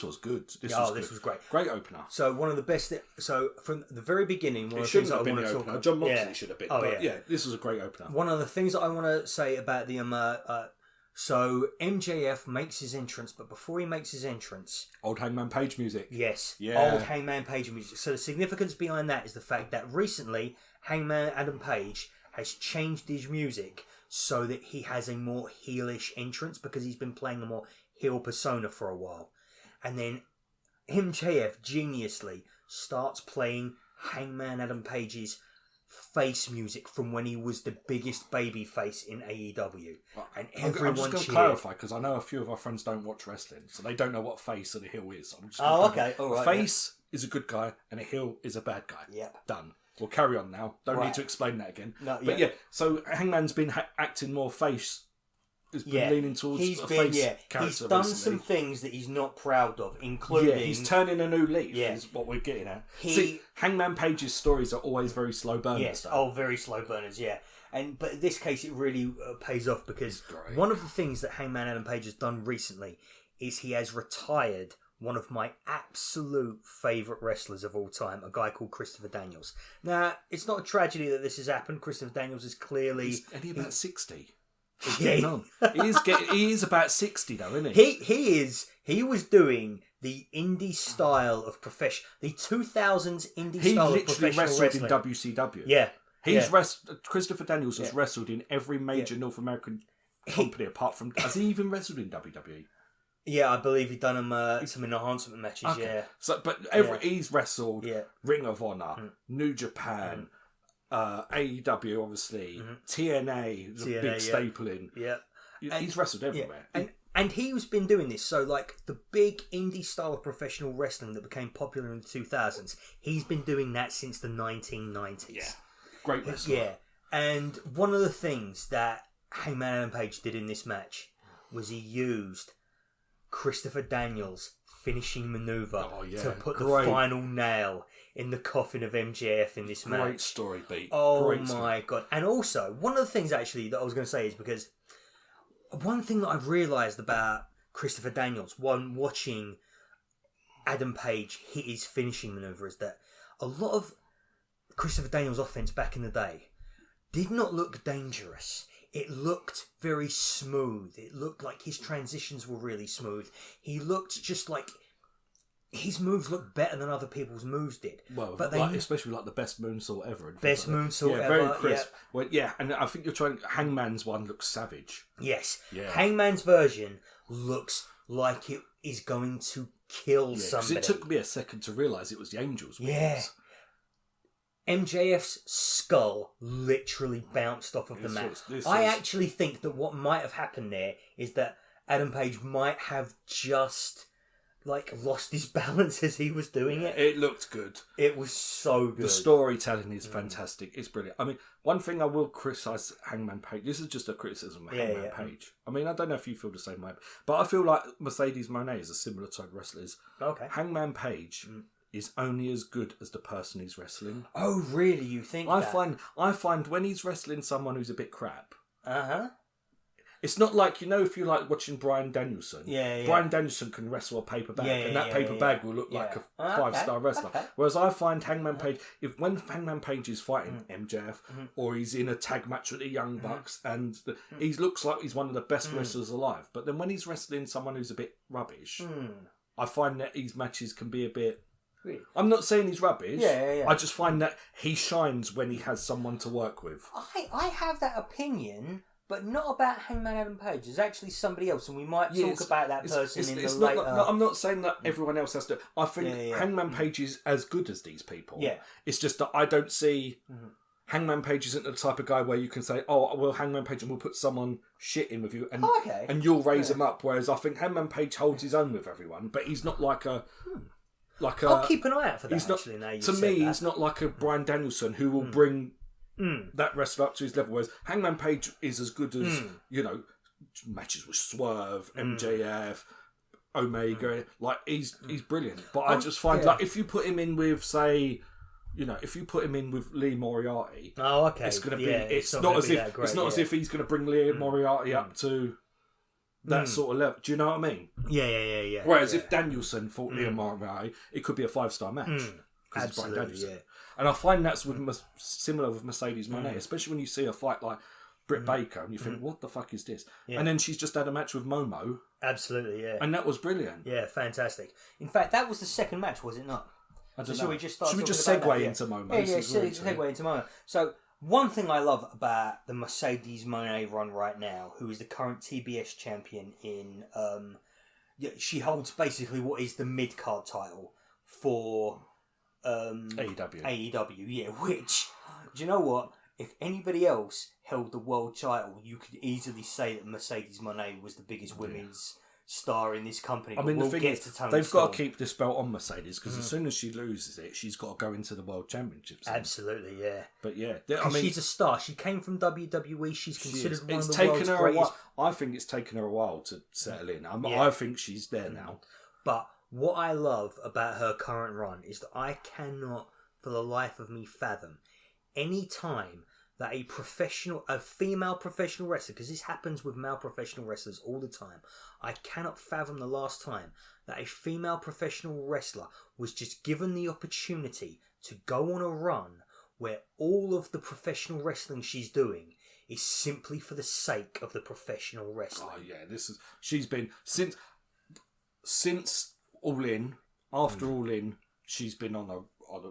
was good. This was great. Great opener. So one of the best... So from the very beginning... It shouldn't have been the opener. John Moxley should have been. Oh, but yeah, this was a great opener. One of the things that I want to say about the... So MJF makes his entrance, but before he makes his entrance... Old Hangman Page music. Yes. Yeah. Old Hangman Page music. So the significance behind that is the fact that recently Hangman Adam Page has changed his music so that he has a more heelish entrance because he's been playing a more heel persona for a while. And then MJF geniusly starts playing Hangman Adam Page's face music from when he was the biggest baby face in AEW. And everyone I'm just going to clarify because I know a few of our friends don't watch wrestling, so they don't know what face and a heel is. I'm just okay. All right. A face is a good guy and a heel is a bad guy. Yep. Done. We'll carry on now. Don't need to explain that again. No, but yeah, so Hangman's been acting more face. He's been leaning towards a face character. He's done recently. some things that he's not proud of, including... Yeah, he's turning a new leaf, is what we're getting at. See, Hangman Page's stories are always very slow burners. Yes, very slow burners, yeah. But in this case, it really pays off because Great. One of the things that Hangman Adam Page has done recently is he has retired one of my absolute favourite wrestlers of all time, a guy called Christopher Daniels. Now, it's not a tragedy that this has happened. Christopher Daniels is clearly... And he's about 60. He's getting on. He is about 60 though, isn't he? He was doing the indie style of the 2000s indie style of professional wrestled wrestling. in WCW. Yeah. Christopher Daniels has wrestled in every major North American company apart from... Has he even wrestled in WWE? Yeah, I believe he's done some enhancement matches, Okay. So, but he's wrestled Ring of Honor, New Japan, AEW, obviously, TNA, the big staple in. Yeah. He's wrestled everywhere. And he's been doing this. So, like, the big indie style of professional wrestling that became popular in the 2000s, he's been doing that since the 1990s. Yeah. Great wrestler. Yeah. And one of the things that Hangman Adam Page did in this match was he used Christopher Daniels' finishing maneuver to put the final nail in the coffin of MJF in this match. Great story beat. Oh my god. And also, one of the things actually that I was going to say is because one thing that I've realised about Christopher Daniels when watching Adam Page hit his finishing maneuver is that a lot of Christopher Daniels' offense back in the day did not look dangerous. It looked very smooth. It looked like his transitions were really smooth. He looked just like his moves looked better than other people's moves did. Well, but especially like the best moonsault ever. Best moonsault ever. Very crisp. Yeah. Well, and I think you're trying. Hangman's one looks savage. Yes. Yeah. Hangman's version looks like it is going to kill somebody. Because it took me a second to realise it was the Angel's wings. Yeah. MJF's skull literally bounced off of the mat. I actually think that what might have happened there is that Adam Page might have just like lost his balance as he was doing it. It looked good. It was so good. The storytelling is fantastic. It's brilliant. I mean, one thing I will criticise Hangman Page. This is just a criticism of Hangman Page. I mean, I don't know if you feel the same way, but I feel like Mercedes Moné is a similar type of wrestler. Okay. Hangman Page is only as good as the person he's wrestling. Oh, really? You think I find when he's wrestling someone who's a bit crap. Uh-huh. It's not like, if you like watching Bryan Danielson. Yeah. Bryan Danielson can wrestle a paper bag, and that paper bag will look like a 5-star wrestler. Okay. Whereas I find Hangman Page, when Hangman Page is fighting MJF, or he's in a tag match with the Young Bucks, and he looks like he's one of the best wrestlers alive. But then when he's wrestling someone who's a bit rubbish, I find that his matches can be a bit... Really? I'm not saying he's rubbish. Yeah. I just find that he shines when he has someone to work with. I have that opinion... But not about Hangman Adam Page. There's actually somebody else, and we might talk about that person in the later... I'm not saying that everyone else has to... I think Hangman Page is as good as these people. Yeah. It's just that I don't see... Hangman Page isn't the type of guy where you can say, oh, well, Hangman Page, and we'll put someone shit in with you, and and you'll raise him up. Whereas I think Hangman Page holds his own with everyone, but he's not like a... I'll keep an eye out for that, he's not, actually, now you to said me, that. he's not like a Bryan Danielson who will bring... that wrestler up to his level, whereas Hangman Page is as good as matches with Swerve, MJF, Omega. Like he's brilliant, but I just find like if you put him in with if you put him in with Lee Moriarty, it's going to be it's not as if he's going to bring Lee Moriarty up to that sort of level. Do you know what I mean? Yeah. Whereas if Danielson fought Lee Moriarty, it could be a 5-star match. Absolutely, yeah. And I find that's similar with Mercedes Moné, especially when you see a fight like Britt Baker and you think, what the fuck is this? Yeah. And then she's just had a match with Momo. Absolutely, yeah. And that was brilliant. Yeah, fantastic. In fact, that was the second match, was it not? I don't know. Should we just segue into Momo? Yeah, segue into Momo. So, one thing I love about the Mercedes Moné run right now, who is the current TBS champion in... she holds basically what is the mid-card title for... AEW, yeah, which, do you know what? If anybody else held the world title, you could easily say that Mercedes Moné was the biggest women's star in this company. I mean, the thing is, they've got to keep this belt on Mercedes, because as soon as she loses it, she's got to go into the world championships. Absolutely, yeah. But yeah, she's a star. She came from WWE. She's considered one of the world's greatest. I think it's taken her a while to settle in. I think she's there now. But what I love about her current run is that I cannot, for the life of me, fathom any time that a female professional wrestler, because this happens with male professional wrestlers all the time, I cannot fathom the last time that a female professional wrestler was just given the opportunity to go on a run where all of the professional wrestling she's doing is simply for the sake of the professional wrestling. Oh yeah, she's been since All In, after All In, she's been on a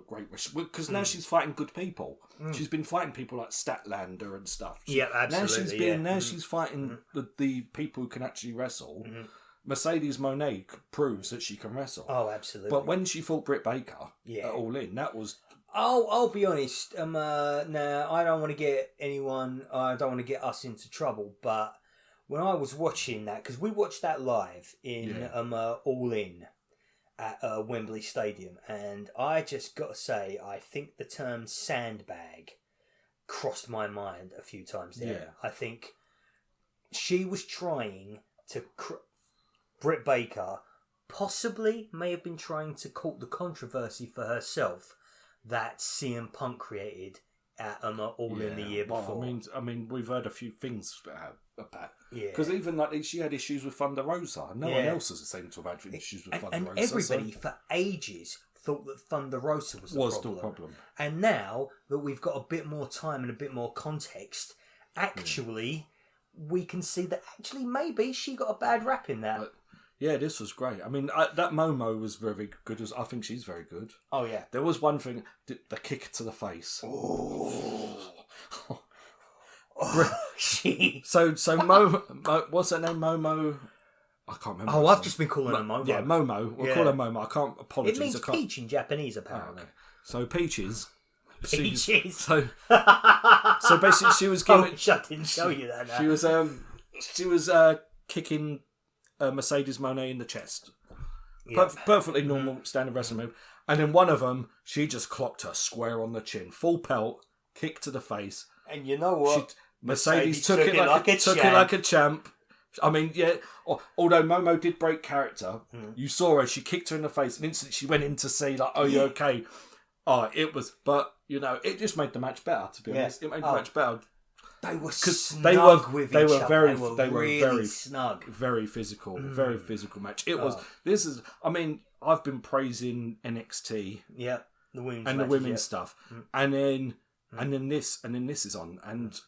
great wrestling, because now she's fighting good people. She's been fighting people like Statlander and stuff. Absolutely. Now she's fighting the people who can actually wrestle. Mercedes Moné proves that she can wrestle. Oh, absolutely. But when she fought Britt Baker at All In, that was... I'll be honest. Now, I don't want to get us into trouble, but when I was watching that, because we watched that live in All In at Wembley Stadium, and I just got to say, I think the term sandbag crossed my mind a few times there. Yeah. I think she was trying to... Britt Baker possibly may have been trying to court the controversy for herself that CM Punk created at All In the year before. I mean, we've heard a few things about. Yeah. Because even like she had issues with Thunder Rosa. No one else has seemed to have had issues with Thunder Rosa. And everybody for ages thought that Thunder Rosa was the problem. And now that we've got a bit more time and a bit more context, actually, we can see that actually maybe she got a bad rap in that. Yeah, this was great. I mean, that Momo was very good. I think she's very good. Oh, yeah. There was one thing, the kick to the face. Oh. So Mo, what's her name? Momo? I can't remember. Oh, I've just been calling her Momo. Yeah, Momo. We'll call her Momo. I can't apologise. It means peach in Japanese, apparently. Okay. So Peaches. Peaches. So basically, she was giving. I didn't show you that. Now. She was kicking Mercedes Moné in the chest Perfectly normal standard wrestling move. And then one of them, she just clocked her square on the chin. Full pelt, kick to the face. And you know what? Mercedes took it like a champ. I mean, yeah, although Momo did break character, you saw her, she kicked her in the face, and instantly she went in to say, like, oh, you okay? It was, but, you know, it just made the match better, to be honest. It made the match better. They were snug with each other. They were really very snug. Very physical. Very physical match. It was, I mean, I've been praising NXT. Yeah, the women's and matches, the women's stuff. And then this is on, and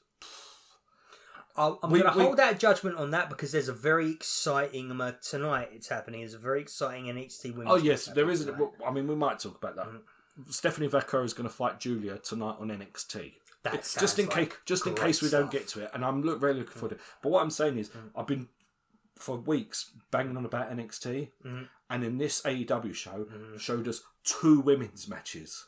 I'm going to hold out judgment on that because there's a very exciting tonight. It's happening. There's a very exciting NXT women's. Oh yes, there is. I mean, we might talk about that. Stephanie Vaquero is going to fight Julia tonight on NXT. Just in case we don't get to it, and I'm really looking forward to it. But what I'm saying is, I've been for weeks banging on about NXT, and in this AEW show showed us 2 women's matches.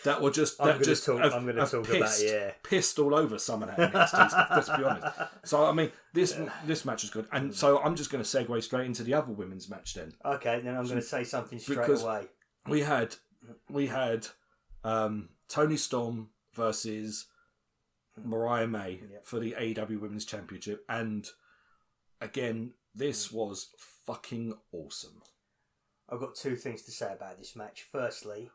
That were just I'm going to talk about pissed all over some of that NXT stuff. Let's be honest. So I mean, this match is good, and so I'm just going to segue straight into the other women's match then. Okay, then I'm going to say something straight away. We had Toni Storm versus Mariah May for the AEW Women's Championship, and again, this was fucking awesome. I've got 2 things to say about this match. Firstly,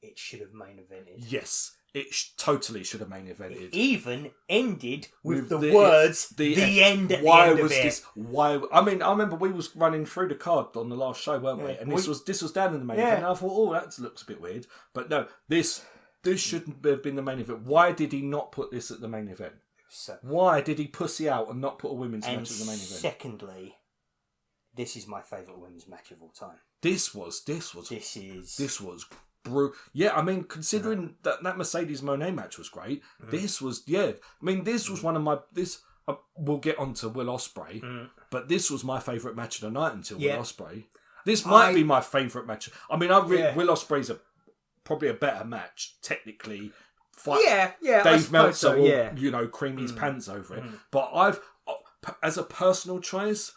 it should have main evented. Yes, it totally should have main evented. It even ended with the words, the end at the end of it. Why? I mean, I remember we was running through the card on the last show, weren't we? And this was down in the main event, and I thought, that looks a bit weird. But no, this shouldn't have been the main event. Why did he not put this at the main event? Why did he pussy out and not put a women's match at the main event? Secondly, this is my favourite women's match of all time. This was yeah, I mean, considering that Mercedes Moné match was great, this was I mean, this was one of my we'll get on to Will Ospreay, but this was my favourite match of the night until Will Ospreay. This might be my favourite match. I mean, Will Ospreay's probably a better match technically. Dave Meltzer will, cream his pants over it. But as a personal choice,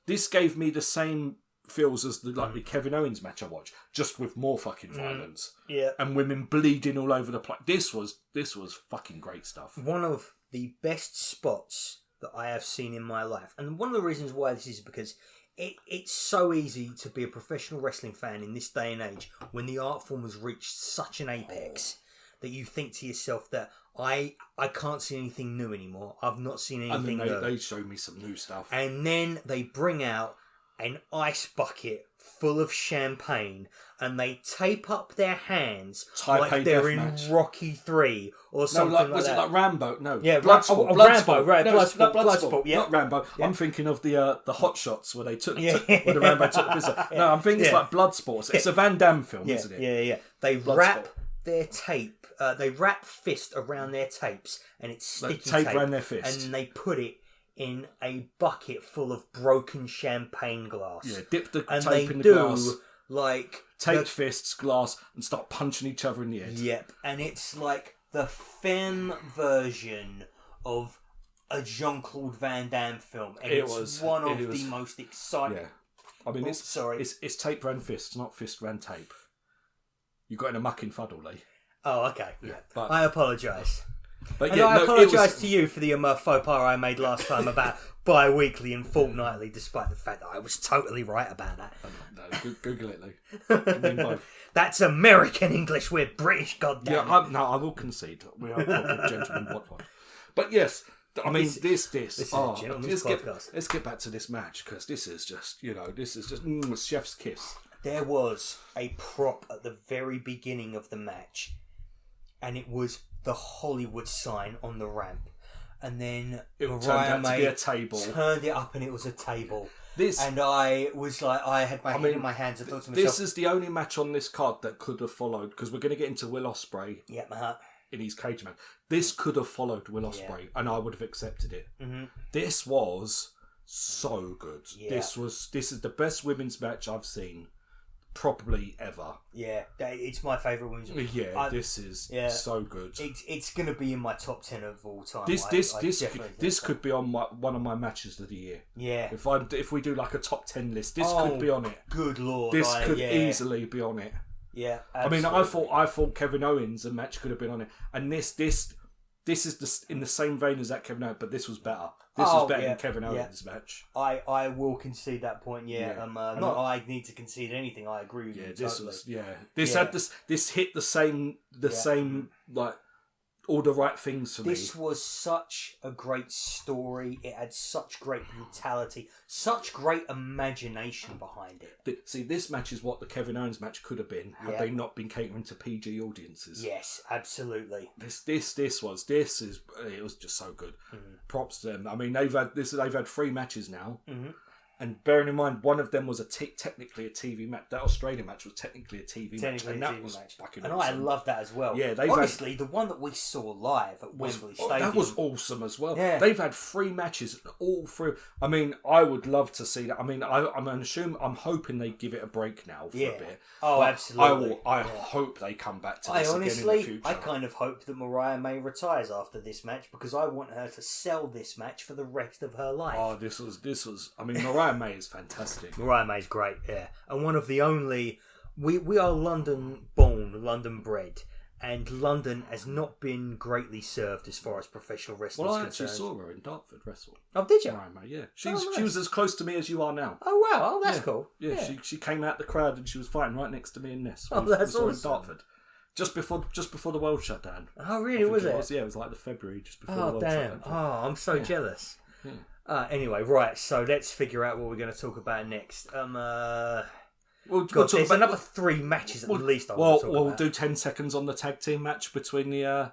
this gave me the same feels as the Kevin Owens match I watched, just with more fucking violence. And women bleeding all over the place. This was fucking great stuff. One of the best spots that I have seen in my life. And one of the reasons why this is because it's so easy to be a professional wrestling fan in this day and age when the art form has reached such an apex that you think to yourself that I can't see anything new anymore. I've not seen anything new. They showed me some new stuff. And then they bring out an ice bucket full of champagne and they tape up their hands like they're in Rocky 3 or something like that. Was it like Rambo? No. Yeah, Bloodsport. Rambo, right. No, Bloodsport, yeah. Not Rambo. Yeah. I'm thinking of the Hot Shots where they took where the Rambo took the piss. No, I'm thinking it's like Bloodsport. It's a Van Damme film, isn't it? Yeah. They wrap their tape, they wrap fist around their tapes and it's sticky tape around their fist. And they put it in a bucket full of broken champagne glass. Yeah, dip the tape in the glass. Like taped fists, glass, and start punching each other in the head. Yep, and it's like the femme version of a Jean-Claude Van Damme film, and it's one of the most exciting. Yeah, I mean, it's tape ran fists, not fist ran tape. You got in a mucking fuddle, Lee. Oh, okay. Yeah, but I apologise. But and I apologise to you for the faux pas I made last time about bi-weekly and fortnightly, despite the fact that I was totally right about that. No, Google it, Lee. That's American English. We're British, goddamn. Yeah, I will concede. We are a gentleman podcast. But yes, I mean, this is a gentleman's podcast. Let's get back to this match because this is just, chef's kiss. There was a prop at the very beginning of the match, and it was the Hollywood sign on the ramp, and then Mariah May turned it up and it was a table. And I was like, I had my head in my hands and thought to myself, this is the only match on this card that could have followed, because we're going to get into Will Ospreay in his cage match. This could have followed Will Ospreay and I would have accepted it. This was so good. This is the best women's match I've seen. probably ever. Yeah, it's my favourite women's. Yeah, this is so good. It's going to be in my top 10 of all time. This could be on one of my matches of the year. Yeah. If we do like a top 10 list, this could be on it. Good lord, this could easily be on it. Yeah, absolutely. I mean, I thought Kevin Owens' match could have been on it, and this is in the same vein as that Kevin Owens, but this was better. This was better than Kevin Owens' match. I will concede that point. I need to concede anything. I agree with you. This hit the same like all the right things for me. This was such a great story. It had such great brutality, such great imagination behind it. See, this match is what the Kevin Owens match could have been had they not been catering to PG audiences. Yes, absolutely. It was just so good. Mm-hmm. Props to them. I mean, they've had 3 matches now. Mm-hmm. And bearing in mind, one of them was technically a TV match. That Australian match was technically a TV match, and that was fucking awesome. I love that as well. Yeah, honestly, the one that we saw live at Wembley Stadium, that was awesome as well. Yeah. They've had 3 matches all through. I mean, I would love to see that. I mean, I'm hoping they give it a break now for a bit. Oh, but absolutely. I hope they come back to this again in the future. I kind of hope that Mariah May retires after this match because I want her to sell this match for the rest of her life. Oh, this was. I mean, Mariah May is fantastic. Mariah May's great, yeah. And one of the only... We are London-born, London-bred, and London has not been greatly served as far as professional wrestling is concerned. I actually saw her in Dartford wrestle. Oh, did you? Mariah May, yeah. She was as close to me as you are now. Oh, wow. Oh, that's cool. Yeah, she came out the crowd and she was fighting right next to me and Ness. That's awesome. In Dartford. Just before the world shut down. Oh, really? Was it? It was like the February just before the world shut down. Oh, I'm so jealous. Yeah. Anyway, right, so let's figure out what we're going to talk about next. There's another 3 matches at least I want to talk about. We'll do 10 seconds on the tag team match between the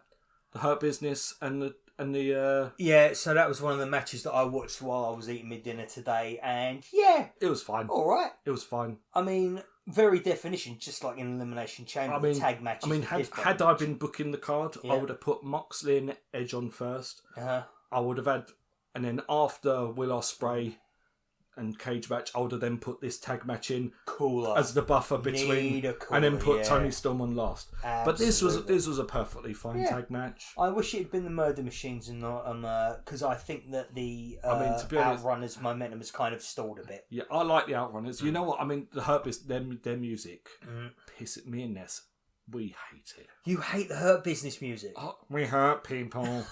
Hurt Business and the... Yeah, so that was one of the matches that I watched while I was eating my dinner today, and it was fine. All right. It was fine. I mean, very definition, just like in Elimination Chamber, tag matches. I mean, had I been booking the card, I would have put Moxley and Edge on first. Uh-huh. I would have had... And then after Will Ospreay and cage match, I would have then put this tag match in as the buffer between, and then put Tony Storm on last. Absolutely. But this was a perfectly fine tag match. I wish it had been the Murder Machines and not because I think that the Outrunners momentum has kind of stalled a bit. Yeah, I like the Outrunners. You know what? I mean, the Hurt Business, their music, piss me and Ness, we hate it. You hate the Hurt Business music? Oh, we hurt people.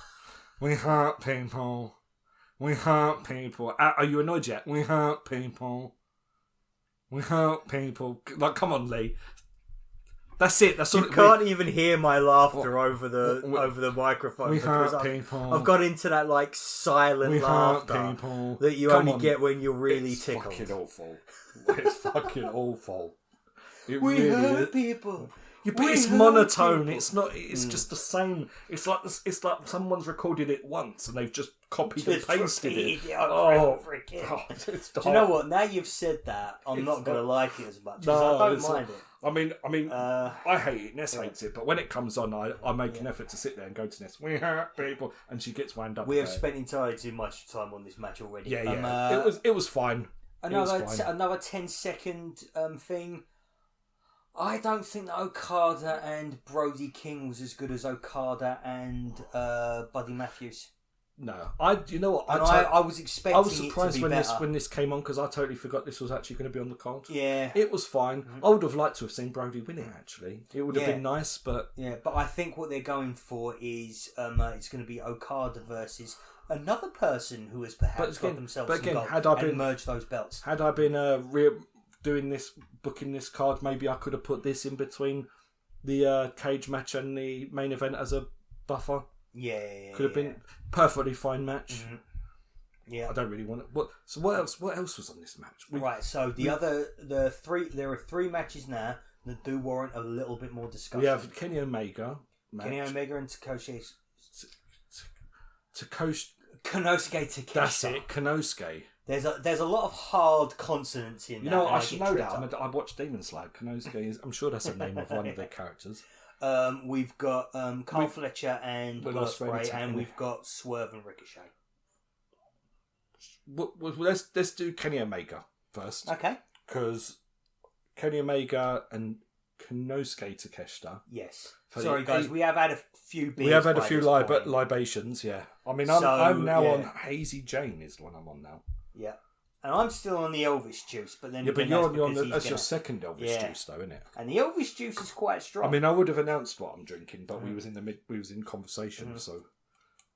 We hurt people. We hurt people. Are you annoyed yet? We hurt people. We hurt people. Like, come on, Lee. That's it. That's all. You can't even hear my laughter over the microphone. We hurt people. I've got into that like silent laughter that you only get when you're really tickled. It's fucking awful. It's fucking awful. We hurt people. Yeah, but it's monotone. It's not. It's just the same. It's like someone's recorded it once and they've just copied and pasted it. Do you know what? Now you've said that, I'm not going to like it as much. I don't mind it. I mean, I hate it. Ness hates it, but when it comes on, I make an effort to sit there and go to Ness. We hurt people, and she gets wound up. We have spent entirely too much time on this match already. Yeah. It was fine. Another 10-second thing. I don't think that Okada and Brody King was as good as Okada and Buddy Matthews. No, you know what? I was expecting. I was surprised it to be when this came on because I totally forgot this was actually going to be on the card. Yeah, it was fine. Mm-hmm. I would have liked to have seen Brody win it. Actually, it would have been nice, but but I think what they're going for is it's going to be Okada versus another person who has perhaps got themselves some gold and merge those belts. Had I been booking this card, maybe I could have put this in between the cage match and the main event as a buffer. Could have been perfectly fine match. Mm-hmm. Yeah, I don't really want it. What else was on this match? Right. So there are 3 matches now that do warrant a little bit more discussion. We have Kenny Omega match. Kenny Omega and Konosuke Takeshita. That's it, Konosuke. There's a lot of hard consonants in that. You know, I should know that. I watched Demon Slayer. Konosuke I'm sure that's the name of one of their characters. We've got Carl Fletcher and Will Ospreay, and we've got Swerve and Ricochet. Let's do Kenny Omega first. Okay. Because Kenny Omega and Konosuke Takeshita. Yes. For Sorry, the guys. eight- We have had a few beers. We have had a by few this point. libations, yeah. I mean, So, I'm now yeah. on Hazy Jane is the one I'm on now. Yeah. And I'm still on the Elvis juice, but then Yeah, but again, you're on that's that's because your he's second Elvis Yeah. juice, though, isn't it? and the Elvis juice is quite strong. I mean, I would have announced what I'm drinking, but we was in conversation, so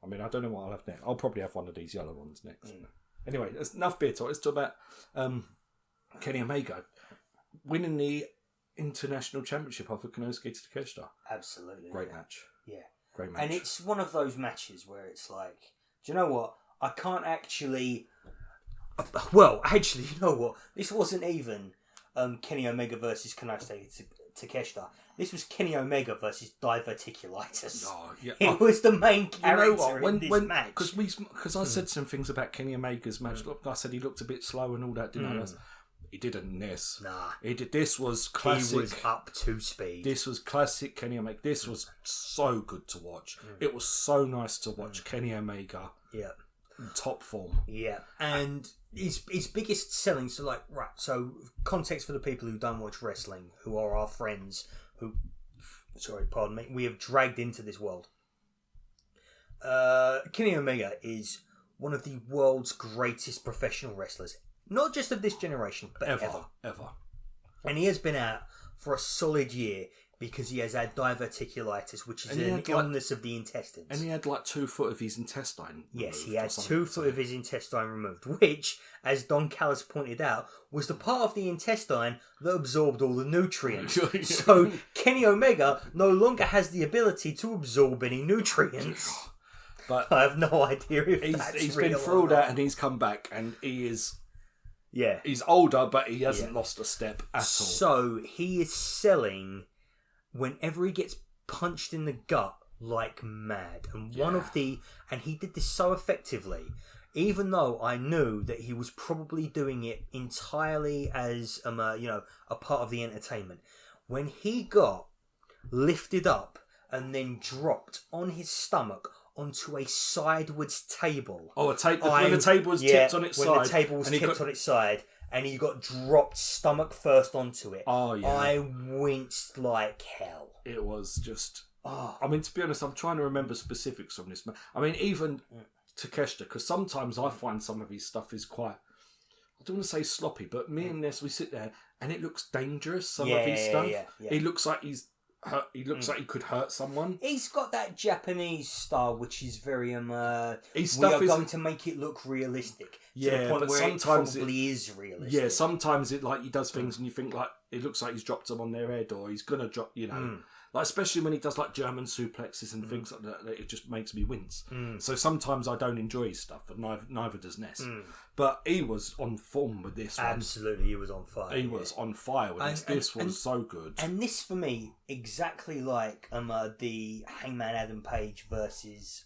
I mean, I don't know what I'll have next. I'll probably have one of these yellow ones next. Anyway, that's enough beer talk. Let's talk about Kenny Omega winning the International Championship off of Konosuke Takeshita. Absolutely. Great match. Yeah. Great match. And it's one of those matches where it's like, do you know what? I can't actually. Well, actually, you know what? This wasn't even Kenny Omega versus Konosuke Takeshita. This was Kenny Omega versus diverticulitis. Oh, yeah. It was the main character in this match. Because I said some things about Kenny Omega's match. Look, I said he looked a bit slow and all that, didn't I? He didn't in this. Nah. He did. This was classic. He was up to speed. This was classic Kenny Omega. This was so good to watch. It was so nice to watch Kenny Omega Yeah. in top form. Yeah. And his biggest selling, so context for the people who don't watch wrestling, who are our friends, we have dragged into this world. Kenny Omega is one of the world's greatest professional wrestlers. Not just of this generation, but ever. And he has been out for a solid year because he has had diverticulitis, which is an illness of the intestines. And he had 2 foot of his intestine. Yes, he had 2 foot of his intestine removed, which, as Don Callis pointed out, was the part of the intestine that absorbed all the nutrients. So Kenny Omega no longer has the ability to absorb any nutrients. But I have no idea if he's real been or through not. that and he's come back and he is. Yeah. He's older, but he hasn't lost a step at all. So he is selling whenever he gets punched in the gut like mad. And and he did this so effectively, even though I knew that he was probably doing it entirely as a part of the entertainment. When he got lifted up and then dropped on his stomach onto a sideways table. Oh, when the table was tipped on its side. When the table was tipped on its side and he got dropped stomach first onto it. Oh, yeah. I winced like hell. It was just... I mean, to be honest, I'm trying to remember specifics on this. I mean, even Takeshita, because sometimes I find some of his stuff is quite... I don't want to say sloppy, but me and Ness, we sit there and it looks dangerous, some of his stuff. Yeah. He looks like he's... He looks like he could hurt someone. He's got that Japanese style, which is very His stuff we are going to make it look realistic. To the point but where sometimes it probably is realistic. Yeah, sometimes it he does things and you think it looks like he's dropped them on their head or he's gonna drop. Especially when he does German suplexes and things like that, it just makes me wince. So sometimes I don't enjoy his stuff, but neither does Ness. But he was on form with this one. Absolutely, he was on fire. He was on fire with this. This was so good. And this, for me, exactly like the Hangman Adam Page versus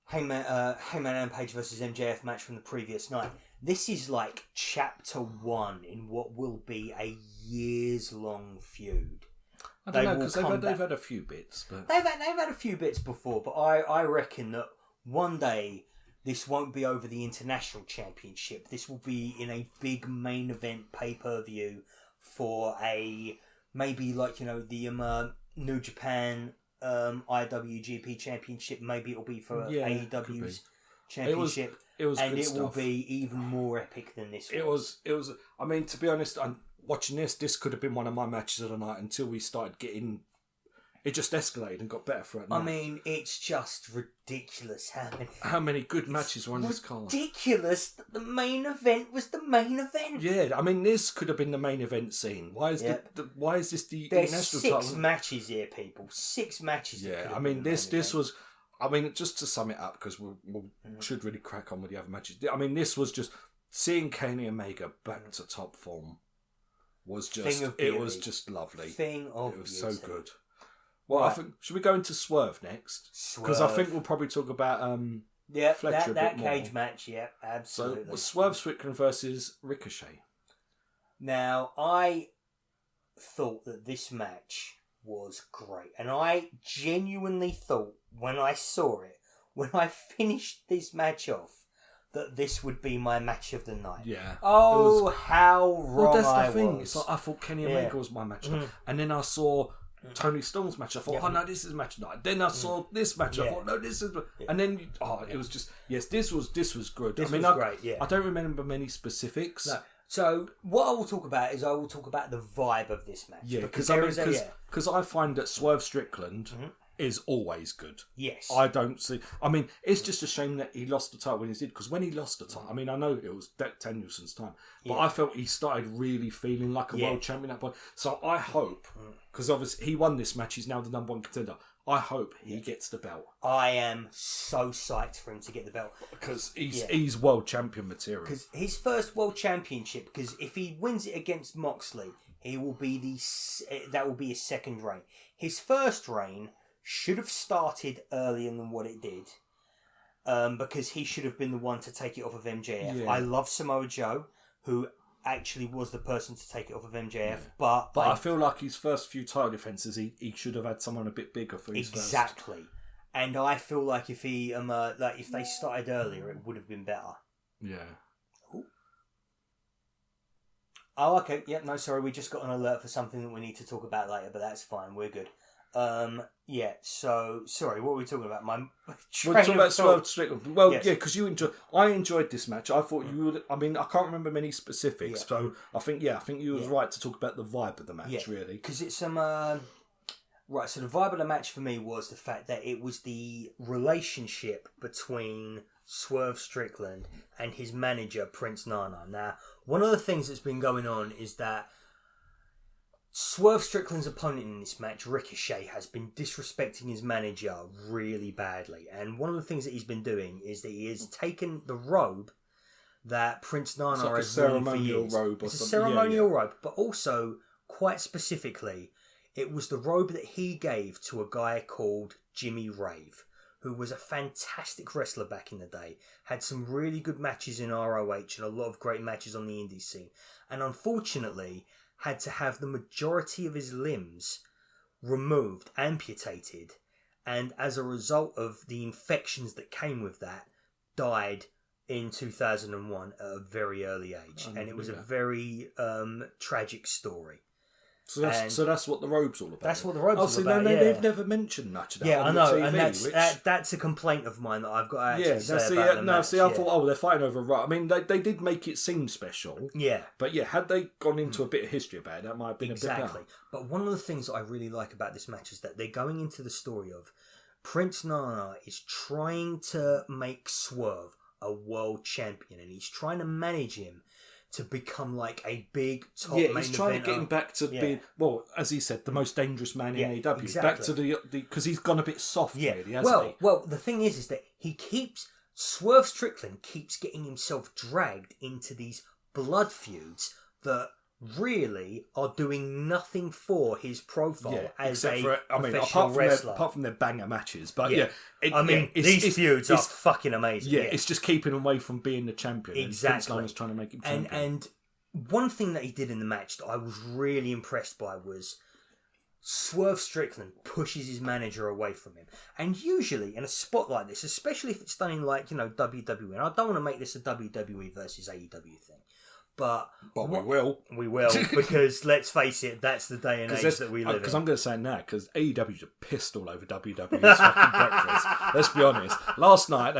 Hangman Adam Page versus MJF match from the previous night. This is like chapter 1 in what will be a years-long feud. I don't know, because they've had a few bits. But... They've had a few bits before, but I reckon that one day this won't be over the International Championship. This will be in a big main event pay-per-view for maybe the New Japan IWGP Championship. Maybe it'll be for AEW's Championship. It was and good it stuff. will be even more epic than this. It was. I mean, to be honest, I'm watching this. This could have been one of my matches of the night until we started getting. It just escalated and got better for it. I mean, it's just ridiculous how many good matches were on this card. Ridiculous that the main event was the main event. Yeah, I mean, this could have been the main event scene. Why is why is this the There's national 6 title? matches here, people. 6 matches. Yeah, I mean, this was. I mean, just to sum it up, because we should really crack on with the other matches. I mean, this was just seeing Kenny Omega back to top form was just it was just lovely. Thing of it was beauty. so good. Well, I think should we go into Swerve next? Because I think we'll probably talk about Fletcher that a bit more. cage match. Yeah, absolutely. So Swerve Strickland versus Ricochet. Now I thought that this match was great, and I genuinely thought when I saw it, when I finished this match off, that this would be my match of the night. Yeah. Oh, how wrong well, that's the I thing. was. It's like I thought Kenny Omega was my match, and then I saw Tony Storm's match. I thought, oh no, this is match night. Then I saw this match. I thought, no, this is. And then, it was just this was good. This was great. Yeah. I don't remember many specifics. No. So what I will talk about is the vibe of this match. Yeah, because I find that Swerve Strickland is always good. Yes. I don't see. I mean, it's just a shame that he lost the title when he did. Because when he lost the title, I mean, I know it was Danielson's time, but I felt he started really feeling like a world champion at that point. So I hope, because obviously he won this match, he's now the number one contender. I hope he gets the belt. I am so psyched for him to get the belt because he's world champion material. Because his first world championship. Because if he wins it against Moxley, he will be that will be his second reign. His first reign should have started earlier than what it did, because he should have been the one to take it off of MJF. I love Samoa Joe, who actually was the person to take it off of MJF, but I feel like his first few title defenses, he should have had someone a bit bigger for his exactly. First. And I feel like if he if they started earlier, it would have been better. Yeah. Ooh. Oh, okay. Yeah. No, sorry. We just got an alert for something that we need to talk about later, but that's fine. We're good. Yeah. So sorry. What were we talking about? We're talking about Swerve Strickland. Well, yes. Yeah, because I enjoyed this match. I thought you would. I mean, I can't remember many specifics, so I think you was right to talk about the vibe of the match, really. Because it's right. So the vibe of the match for me was the fact that it was the relationship between Swerve Strickland and his manager Prince Nana. Now, one of the things that's been going on is that Swerve Strickland's opponent in this match, Ricochet, has been disrespecting his manager really badly. And one of the things that he's been doing is that he has taken the robe that Prince Nana has worn for years. It's a ceremonial robe, but also, quite specifically, it was the robe that he gave to a guy called Jimmy Rave, who was a fantastic wrestler back in the day, had some really good matches in ROH and a lot of great matches on the indie scene. And unfortunately, had to have the majority of his limbs removed, amputated, and as a result of the infections that came with that, died in 2001 at a very early age. And it was a very tragic story. So that's what the robe's all about. That's what the robe's all about. They've never mentioned much of that. Yeah, on I know, the TV, and that's a complaint of mine that I've got to actually say about the match. I thought, they're fighting over a robe. I mean, they did make it seem special. Yeah. But had they gone into a bit of history about it, that might have been a bit better. But one of the things that I really like about this match is that they're going into the story of Prince Nana is trying to make Swerve a world champion, and he's trying to manage him to become like a big top main eventer. Yeah, he's trying to get him back to being, well, as he said, the most dangerous man in AEW. Exactly. Back to the because he's gone a bit soft, really, hasn't he? Well, the thing is that Swerve Strickland keeps getting himself dragged into these blood feuds that really are doing nothing for his profile as a professional wrestler. Apart from their banger matches, but these feuds are fucking amazing. Yeah, it's just keeping him away from being the champion. Exactly. And trying to make him champion. And one thing that he did in the match that I was really impressed by was Swerve Strickland pushes his manager away from him. And usually in a spot like this, especially if it's done in WWE, and I don't want to make this a WWE versus AEW thing, But we will. We will, because let's face it, that's the day and age that we live in. Because I'm going to say it now, because AEW's are pissed all over WWE's fucking breakfast. Let's be honest. Last night,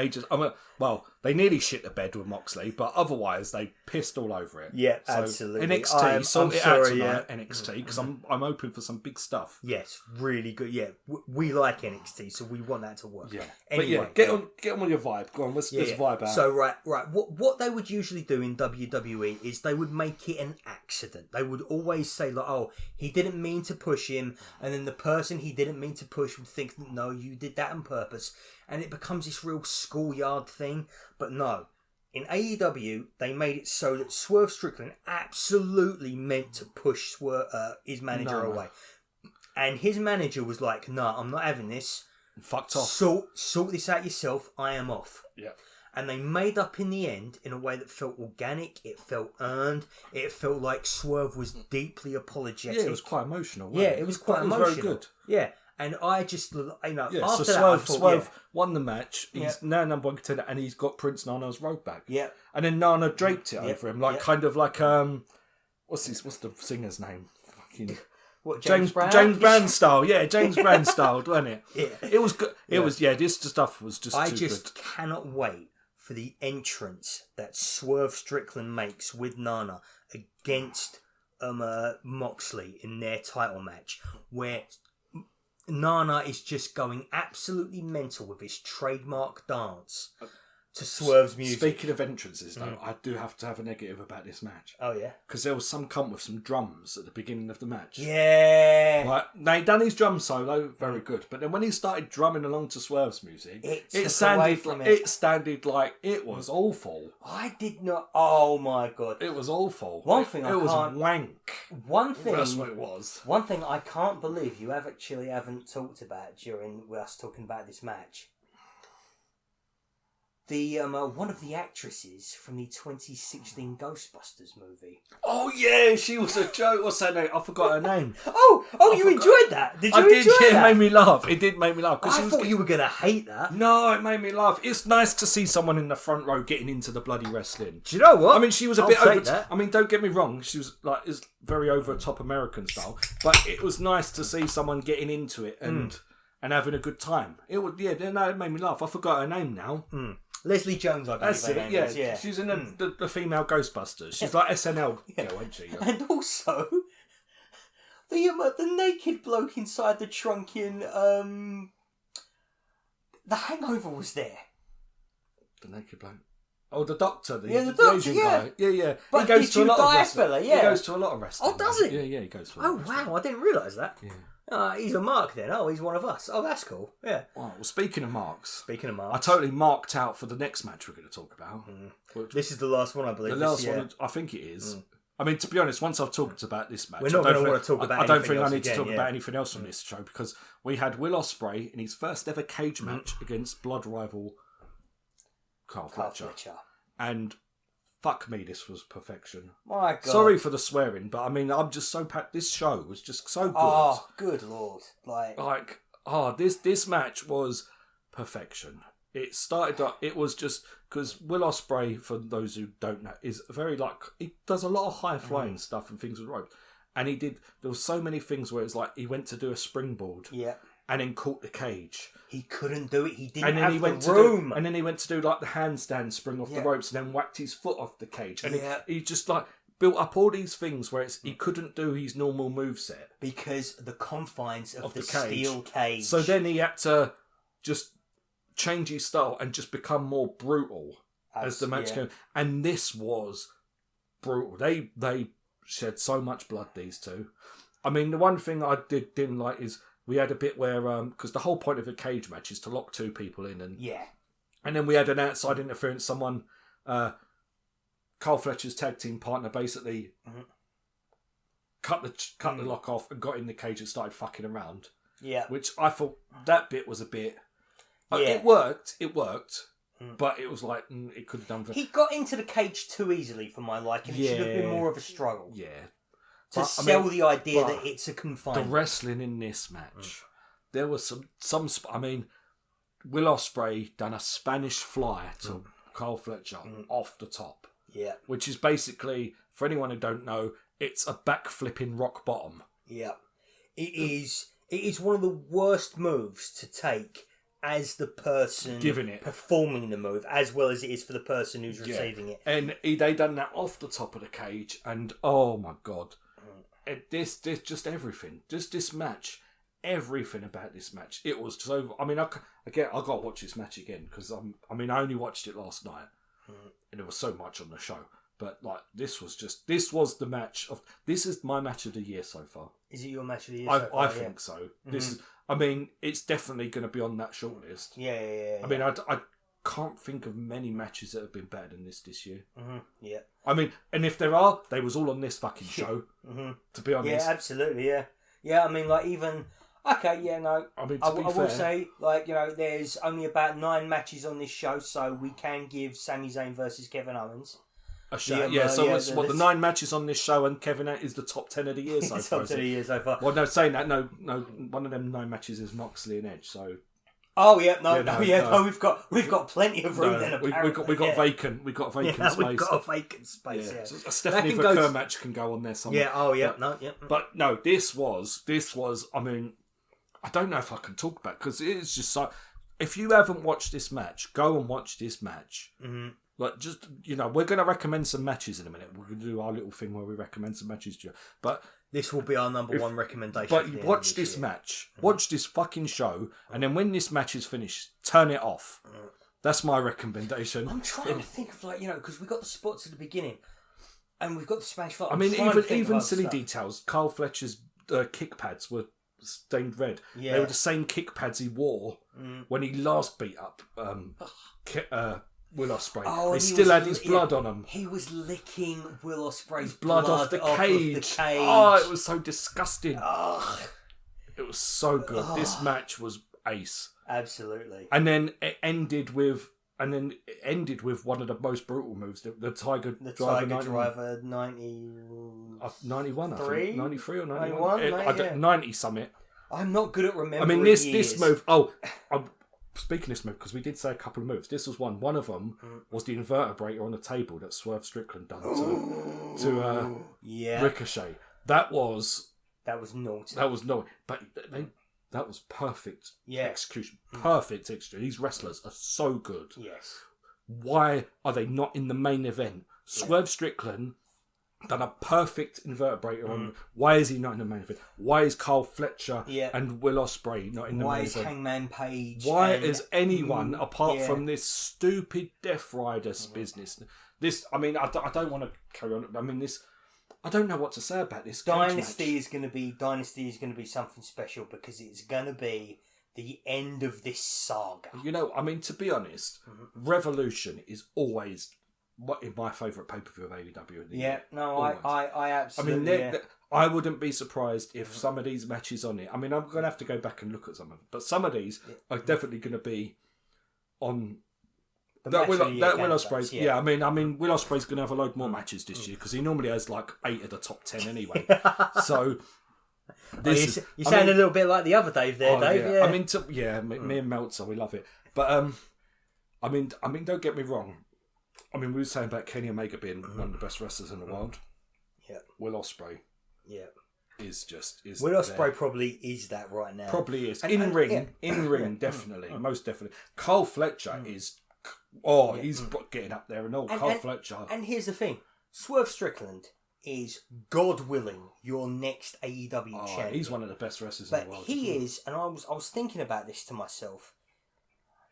they nearly shit the bed with Moxley, but otherwise, they pissed all over it. Yeah, so absolutely. NXT, sort it out tonight, NXT, because I'm hoping for some big stuff. Yes, really good. Yeah, we like NXT, so we want that to work. Yeah. Anyway, get on with your vibe. Go on, let's vibe out. So, right. What they would usually do in WWE is they would make it an accident. They would always say, he didn't mean to push him, and then the person he didn't mean to push would think, no, you did that on purpose, and it becomes this real schoolyard thing. But no, in AEW, they made it so that Swerve Strickland absolutely meant to push his manager away. And his manager was like, no, I'm not having this. Fucked off. Sort this out yourself. I am off. Yeah. And they made up in the end in a way that felt organic, it felt earned, it felt like Swerve was deeply apologetic. Yeah, it was quite emotional. It was quite emotional. Very good. Yeah, And I just, Yeah, after so that, I thought, Swerve won the match. He's now number one contender, and he's got Prince Nana's robe back. Yeah. And then Nana draped it over him, kind of like what's the singer's name? Fucking what, James Brown? James Brown style, yeah, James Brown style, wasn't it? Yeah. It was good. It was, this stuff was just. I too just good. cannot wait for the entrance that Swerve Strickland makes with Nana against Moxley in their title match, where Nana is just going absolutely mental with his trademark dance to Swerve's music. Speaking of entrances, though, I do have to have a negative about this match. Oh, yeah? Because there was some cunt with some drums at the beginning of the match. Yeah. Like, they done his drum solo, very good. But then when he started drumming along to Swerve's music, it sounded like it was awful. I did not. Oh my god, it was awful. It was wank. One thing. That's what it was. One thing I can't believe you haven't talked about during us talking about this match. The one of the actresses from the 2016 Ghostbusters movie. Oh yeah, she was a joke. What's her name? I forgot her name. You enjoyed that? Did you enjoy that? It made me laugh. It did make me laugh. I thought you were gonna hate that. No, it made me laugh. It's nice to see someone in the front row getting into the bloody wrestling. Do you know what? I mean, she was a bit over. I mean, don't get me wrong. She was is very over top American style, but it was nice to see someone getting into it and having a good time. It was it made me laugh. I forgot her name now. Leslie Jones, I believe. That's it. Yeah, she's in the female Ghostbusters. She's like SNL, isn't she? And also, the naked bloke inside the trunk in The Hangover was there. The naked bloke. Oh, the doctor. The doctor. Asian Yeah, guy. Yeah. But he goes to a lot of wrestling. fella? Yeah, he goes to a lot of wrestling. Oh, does he? Yeah, he goes to. Oh wow, I didn't realise that. Yeah. He's a mark then. Oh, he's one of us. Oh, that's cool. Yeah. Well, speaking of marks, I totally marked out for the next match we're going to talk about. This is the last one, I believe. The last one, I think it is. I mean, to be honest, once I've talked about this match, we're not going to want to talk about. I don't think I need to talk about anything else on this show because we had Will Ospreay in his first ever cage match against blood rival Carl Fletcher. And fuck me, this was perfection. My God. Sorry for the swearing, but I mean, I'm just so this show was just so good. Oh, good Lord! This match was perfection. It started up. It was just because Will Ospreay, for those who don't know, is very he does a lot of high flying stuff and things with ropes. And there was so many things where it's like he went to do a springboard. Yeah. And then caught the cage. He couldn't do it. He didn't and then have he went the room. And then he went to do the handstand spring off the ropes and then whacked his foot off the cage. And he just built up all these things where he couldn't do his normal moveset. Because the confines of the steel cage. So then he had to just change his style and just become more brutal as the match came. And this was brutal. They shed so much blood, these two. I mean, the one thing I didn't like is we had a bit where, because the whole point of a cage match is to lock two people in. And then we had an outside interference. Someone, Carl Fletcher's tag team partner, basically cut the lock off and got in the cage and started fucking around. Yeah. Which I thought that bit was a bit... It worked, but it was like, it could have done... He got into the cage too easily for my liking. It should have been more of a struggle. Yeah. To sell the idea that it's a confinement. The wrestling in this match, there was some. I mean, Will Ospreay done a Spanish fly to Carl Fletcher off the top. Yeah. Which is basically, for anyone who don't know, it's a backflipping rock bottom. Yeah. It is one of the worst moves to take as the person giving it, performing the move, as well as it is for the person who's receiving it. And they done that off the top of the cage, and oh my God. This just everything. Just this match. Everything about this match. It was so... I mean, I got to watch this match again because I only watched it last night and there was so much on the show. But this was the match of... This is my match of the year so far. Is it your match of the year? I think so. This is... I mean, it's definitely going to be on that shortlist. Yeah. I mean, I can't think of many matches that have been better than this year. Yeah. I mean, and if there are, they was all on this fucking show. To be honest. Yeah, absolutely. Yeah. Yeah. I mean, even. Okay. Yeah. No. I mean, I will say, there's only about 9 matches on this show, so we can give Sami Zayn versus Kevin Owens. A show, yeah. So it's the 9 matches on this show, and Kevin is the top 10 of the year so far. Top 10 of the year so far. Well, no, saying that, no, one of them 9 matches is Moxley and Edge. So. Oh yeah, no, we've got plenty of room then. Apparently, we got vacant. We got vacant space. We've got a vacant space. Yeah. So a Stephanie Kerr match can go on there somewhere. Yeah. Oh yeah. But no, this was. I mean, I don't know if I can talk about because it's just so. If you haven't watched this match, go and watch this match. Mm-hmm. Like, just, we're going to recommend some matches in a minute. We're going to do our little thing where we recommend some matches to you. But this will be our number one recommendation. But you watch this match. Mm-hmm. Watch this fucking show. And then when this match is finished, turn it off. Mm-hmm. That's my recommendation. I'm trying to think of, because we got the spots at the beginning. And we've got the Spanish Fly. I mean, even silly details. Carl Fletcher's kick pads were stained red. Yeah. They were the same kick pads he wore when he last beat up Will Ospreay. Oh, he still had his blood on him. He was licking Will Ospreay's blood off the cage. Oh, it was so disgusting. Oh. It was so good. Oh. This match was ace. Absolutely. And then it ended with one of the most brutal moves, the Tiger Driver 91, I think. 93 or 91? 90 something. I'm not good at remembering. I mean, this move. Speaking of this move, because we did say a couple of moves. This was one. One of them was the invertebrator on the table that Swerve Strickland done to Ricochet. That was naughty. That was naughty. But that was perfect execution. Perfect execution. These wrestlers are so good. Yes. Why are they not in the main event? Swerve Strickland done a perfect invertebrator on. Why is he not in the main event? Why is Carl Fletcher and Will Ospreay not in the main event? Why is Hangman Page? Why is anyone apart from this stupid Death Riders business? This, I mean, I don't want to carry on. I mean, this. I don't know what to say about this. Dynasty is going to be something special because it's going to be the end of this saga. I mean, to be honest, Revolution is always my favourite pay-per-view of AEW. I absolutely. I mean, I wouldn't be surprised if some of these matches on it. I mean, I'm going to have to go back and look at some of them, but some of these are definitely going to be on. Will Ospreay's. Yeah, I mean, Will Ospreay's going to have a load more matches this year because he normally has like 8 of the top 10 anyway. So. You sound a little bit like the other Dave there, Dave. Yeah. I mean, me and Meltzer, we love it. But I mean, don't get me wrong. I mean, we were saying about Kenny Omega being one of the best wrestlers in the world. Yeah. Will Ospreay. Yeah. Is Will Ospreay probably is that right now. Probably is. In ring, definitely. Most definitely. Carl Fletcher is. He's getting up there and all. Carl Fletcher. And here's the thing: Swerve Strickland is, God willing, your next AEW champion. He's one of the best wrestlers in the world. But he is, and I was thinking about this to myself.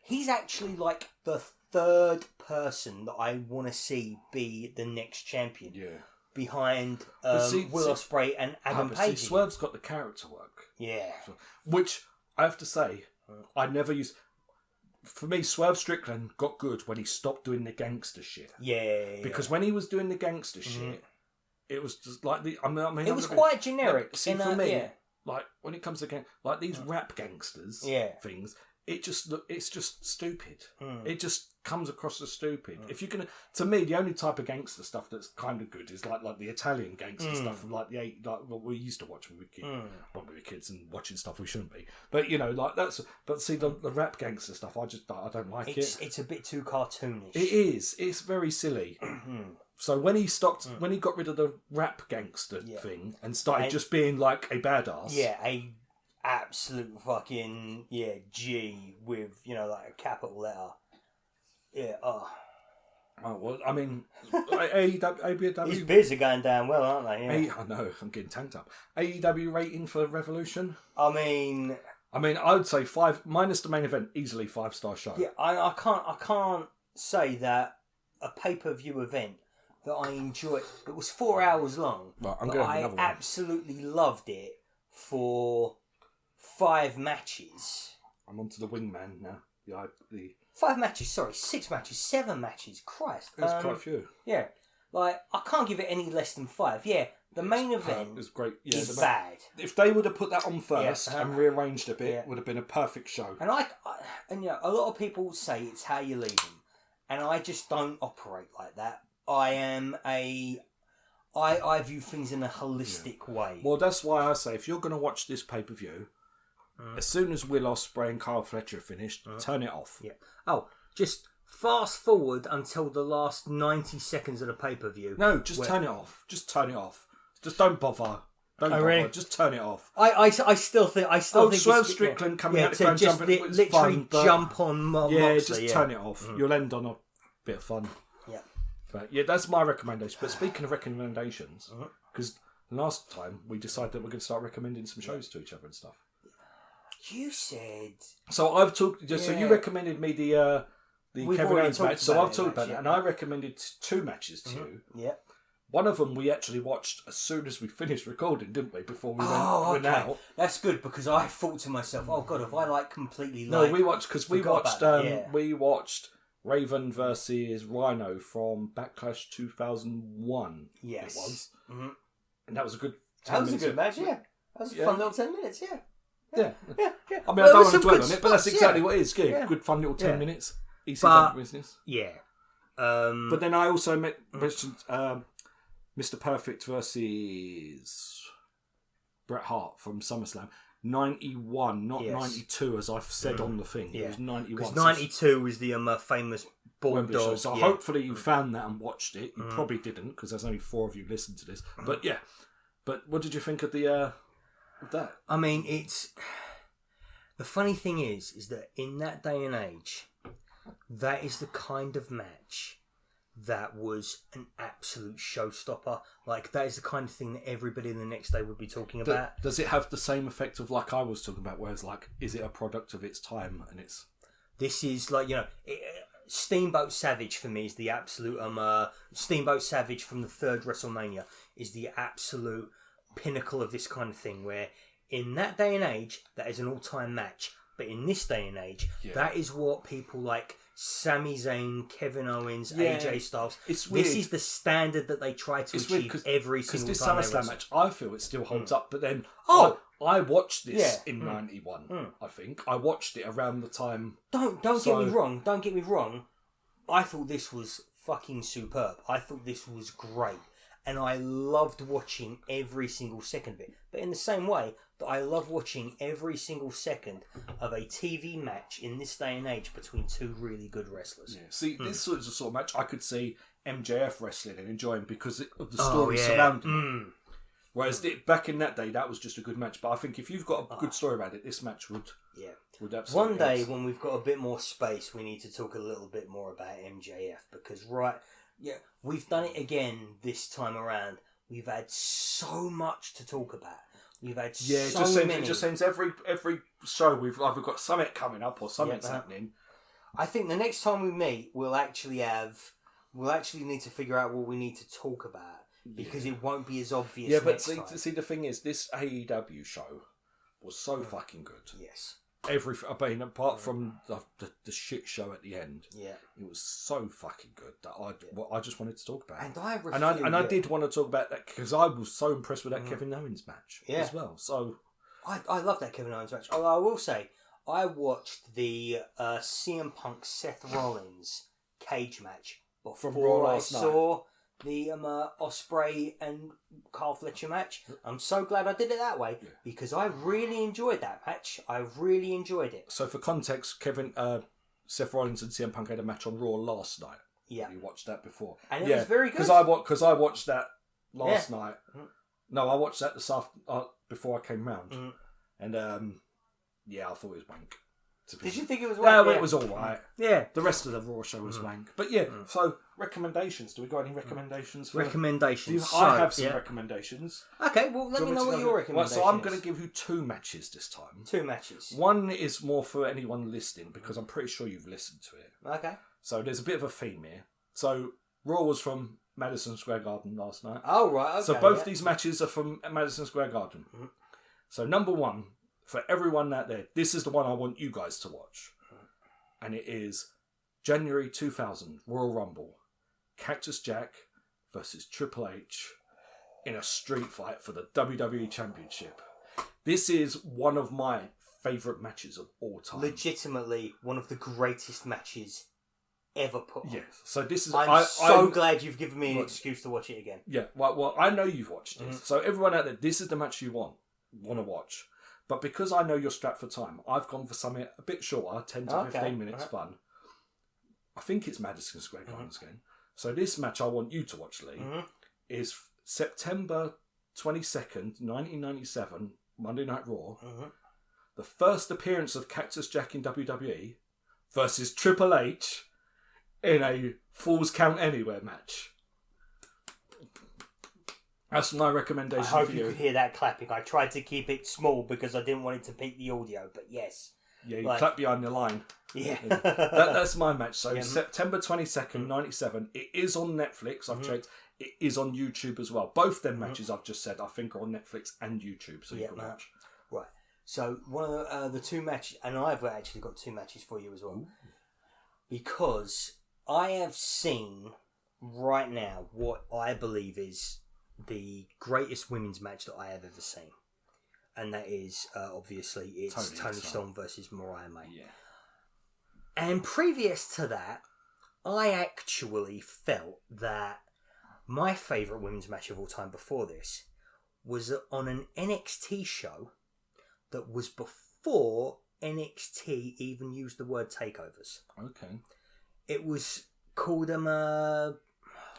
He's actually like the third person that I want to see be the next champion. Yeah. Behind Will Ospreay and Adam Page. Swerve's got the character work. Yeah. Which I have to say, I never used. For me, Swerve Strickland got good when he stopped doing the gangster shit. Yeah. Because when he was doing the gangster shit, it was just like the. It was quite generic. For me, like when it comes to like these rap gangsters, things. It's just stupid. It just comes across as stupid. If you're gonna, to me, the only type of gangster stuff that's kind of good is like the Italian gangster stuff from like what we used to watch when we were kids and watching stuff we shouldn't be. But like that's. But see the rap gangster stuff, I don't like it. It's a bit too cartoonish. It is. It's very silly. So when he stopped, when he got rid of the rap gangster thing and started just being like a badass, a absolute fucking G with like a capital letter. Oh well, I mean, AEW. His bids are going down well, aren't they? I know. I'm getting tanked up. AEW rating for Revolution. I mean, I would say 5 minus the main event, easily 5-star show. Yeah, I can't say that a pay-per-view event that I enjoyed. It was 4 hours long. Right, I'm going to have another one. I absolutely loved it for 5 matches. I'm onto the wingman now. The 5 matches, sorry, 6 matches, 7 matches. Christ, there's quite a few. Yeah, like I can't give it any less than 5. Yeah, the main event is great. Yeah, is bad. If they would have put that on first and rearranged a bit, it would have been a perfect show. And a lot of people say it's how you leave them, and I just don't operate like that. I view things in a holistic way. Well, that's why I say if you're going to watch this pay-per-view, as soon as Will Ospreay and Kyle Fletcher finished, turn it off. Yeah. Oh, just fast forward until the last 90 seconds of the pay-per-view. No, just turn it off. Just turn it off. Just don't bother. Don't bother. Really? Just turn it off. I still think Swerve Strickland coming out the ground just jumping. It's literally fun, but jump on Moxley. Just turn it off. You'll end on a bit of fun. Yeah. But yeah, that's my recommendation. But speaking of recommendations, because last time we decided that we're going to start recommending some shows to each other and stuff. You said. So I've talked. So you recommended me the Kevin Owens match. So I've talked about it, and I recommended 2 matches to you. Yeah. One of them we actually watched as soon as we finished recording, didn't we? Before we went out. That's good because I thought to myself, "Oh God, if I completely no, we watched because we watched Raven versus Rhino from Backlash 2001. Yes, it was, and that was a good. That was a good match. Yeah, that was a fun little 10 minutes. Yeah. I mean, I don't want to dwell on it, but that's exactly what it is. Good fun little 10 minutes. Easy business. Yeah. But then I also mentioned Mr. Perfect versus Bret Hart from SummerSlam. 91, not 92, as I've said on the thing. It was 91. Because 92 was the famous Bulldog. So hopefully you found that and watched it. You probably didn't, because there's only 4 of you listened to this. But yeah. But what did you think of of that? I mean, it's... The funny thing is that in that day and age, that is the kind of match that was an absolute showstopper. Like, that is the kind of thing that everybody the next day would be talking about. Does it have the same effect of like I was talking about, whereas like, is it a product of its time? And it's... This is like, Steamboat Savage for me is the absolute... Steamboat Savage from the 3rd WrestleMania is the absolute pinnacle of this kind of thing, where in that day and age, that is an all-time match. But in this day and age, that is what people like Sami Zayn, Kevin Owens, AJ Styles. It's weird. This is the standard that they try to achieve every single time. Because this SummerSlam match, I feel it still holds up. But then, I watched this in 91, I think. I watched it around the time... Don't get me wrong. Don't get me wrong. I thought this was fucking superb. I thought this was great. And I loved watching every single second of it. But in the same way that I love watching every single second of a TV match in this day and age between 2 really good wrestlers. Yeah. See, this is the sort of match I could see MJF wrestling and enjoying because of the story surrounding it. Whereas back in that day, that was just a good match. But I think if you've got a good story about it, this match would absolutely... One day, when we've got a bit more space, we need to talk a little bit more about MJF because we've done it again this time around. We've had so much to talk about. We've had it just seems every show we've either got something coming up or something's happening. I think the next time we meet, we'll actually need to figure out what we need to talk about because it won't be as obvious. Yeah, but see, the thing is, this AEW show was so fucking good. Yes. Apart from the shit show at the end, it was so fucking good that I just wanted to talk about it. And I did want to talk about that because I was so impressed with that Kevin Owens match as well. So I love that Kevin Owens match. Although I will say, I watched the CM Punk Seth Rollins cage match before I saw the Ospreay and Carl Fletcher match. I'm so glad I did it that way because I really enjoyed that match. I really enjoyed it. So for context, Seth Rollins and CM Punk had a match on Raw last night. Yeah, you watched that before, and it was very good. Because I watched that last night. No, I watched that this after before I came round, and I thought it was wank. Did you think it was wank? Well, it was all right. Yeah. The rest of the Raw show was wank. But so recommendations. Do we got any recommendations? Recommendations. I have some recommendations. Okay, well, let me know what your recommendations are. So I'm going to give you 2 matches this time. 2 matches. One is more for anyone listening because I'm pretty sure you've listened to it. Okay. So there's a bit of a theme here. So Raw was from Madison Square Garden last night. Oh, right. Okay, so both these matches are from Madison Square Garden. So number 1, for everyone out there, this is the one I want you guys to watch. And it is January 2000 Royal Rumble. Cactus Jack versus Triple H in a street fight for the WWE Championship. This is one of my favourite matches of all time. Legitimately one of the greatest matches ever put on. Yes. So this is. I'm glad you've given me an excuse to watch it again. Yeah. Well, I know you've watched this. So everyone out there, this is the match you want to watch. But because I know you're strapped for time, I've gone for something a bit shorter, 10 to 15 minutes fun. I think it's Madison Square Garden's game. So this match I want you to watch, Lee, is September 22nd, 1997, Monday Night Raw. The first appearance of Cactus Jack in WWE versus Triple H in a Falls Count Anywhere match. That's my recommendation for you. I hope you could hear that clapping. I tried to keep it small because I didn't want it to beat the audio, but yes. Yeah, you clap behind the line. Yeah. That's my match. So September 22nd, 97. It is on Netflix. I've checked. It is on YouTube as well. Both them matches I've just said, I think, are on Netflix and YouTube. So you can watch. Right. So one of the two matches, and I've actually got two matches for you as well. Ooh. Because I have seen right now what I believe is the greatest women's match that I have ever seen. And that is, obviously, it's Toni Storm versus Mariah May. Yeah. And previous to that, I actually felt that my favourite women's match of all time before this was on an NXT show that was before NXT even used the word takeovers. Okay. It was called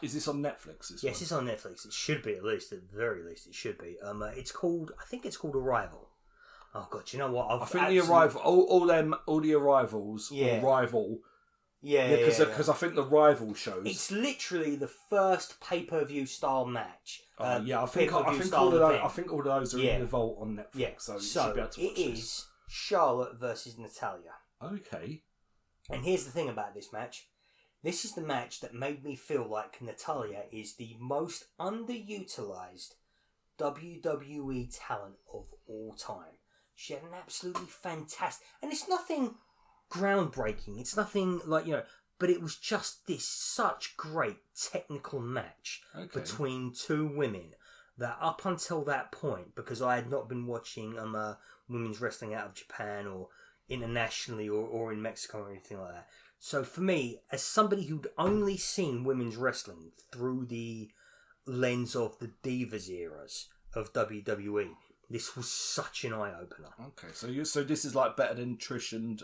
Is this on Netflix? Yes, it's on Netflix. It should be, at least, at the very least, it should be. It's called, I think it's called Arrival. Oh God, do you know what? I think the Arrival, all the Arrivals, Rival. Yeah, because I think the Rival shows. It's literally the first pay-per-view style match. I think all of those are in the vault on Netflix. Yeah. So you should be able to watch it is Charlotte versus Natalya. Okay. And here's the thing about this match. This is the match that made me feel like Natalya is the most underutilized WWE talent of all time. She had an absolutely fantastic... And it's nothing groundbreaking. It's nothing like, but it was just this such great technical match between two women that up until that point, because I had not been watching women's wrestling out of Japan or internationally or in Mexico or anything like that. So for me, as somebody who'd only seen women's wrestling through the lens of the Divas eras of WWE, this was such an eye-opener. Okay, so this is like better than Trish and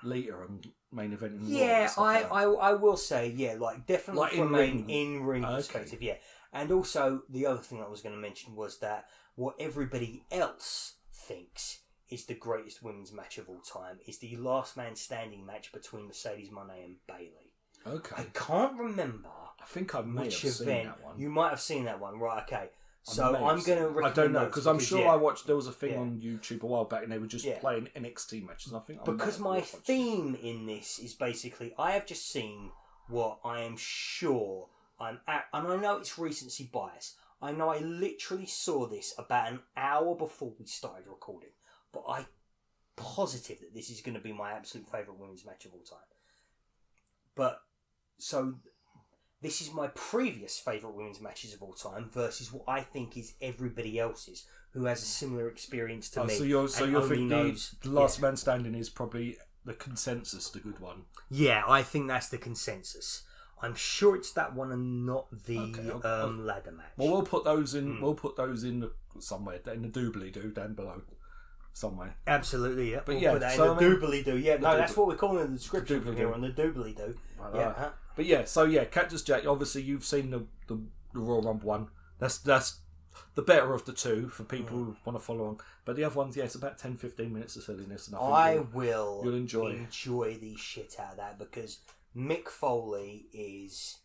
Lita and main event. Yeah, I will say, like definitely like from an in-ring perspective, yeah. And also, the other thing I was going to mention was that what everybody else thinks is the greatest women's match of all time is the last man standing match between Mercedes Moné and Bayley. Okay. I can't remember. I think I may have seen that one. You might have seen that one, right? Okay. So I'm going to recommend. I don't know because I'm sure I watched. There was a thing on YouTube a while back, and they were just playing NXT matches. And I think because my theme in this is basically I have just seen what I am sure I'm at, and I know it's recency bias. I know I literally saw this about an hour before we started recording, but I'm positive that this is going to be my absolute favourite women's match of all time. But so. This is my previous favourite women's matches of all time versus what I think is everybody else's who has a similar experience to me. So you're thinking the last man standing is probably the consensus, the good one. Yeah, I think that's the consensus. I'm sure it's that one and not the ladder match. Well, we'll put those in. We'll put those in somewhere in the doobly-doo down below. Somewhere. Absolutely, yeah. But we'll put that in the doobly-doo. Yeah, no, that's what we're calling in the description from here on the doobly-doo. Yeah. But Cactus Jack. Obviously, you've seen the Royal Rumble one. That's the better of the two for people who want to follow on. But the other ones, it's about 10-15 minutes of silliness, and you'll enjoy the shit out of that because Mick Foley is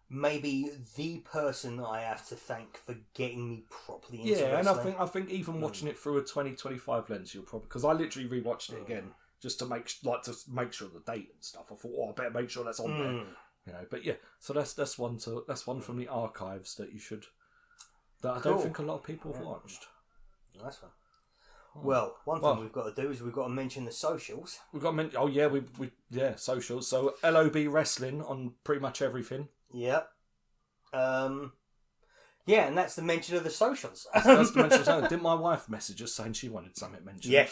maybe the person that I have to thank for getting me properly into wrestling. And I think even watching it through a 2025 lens, you'll probably because I literally rewatched it again. Just to make sure the date and stuff. I thought, I better make sure that's on there. But so that's one from the archives that you should. That I don't think a lot of people have watched. Nice one. Well, one thing we've got to do is we've got to mention the socials. We've got to mention. Socials. So LOB Wrestling on pretty much everything. Yep. And that's the mention of the socials. That's the mention of something. Didn't my wife message us saying she wanted something mentioned?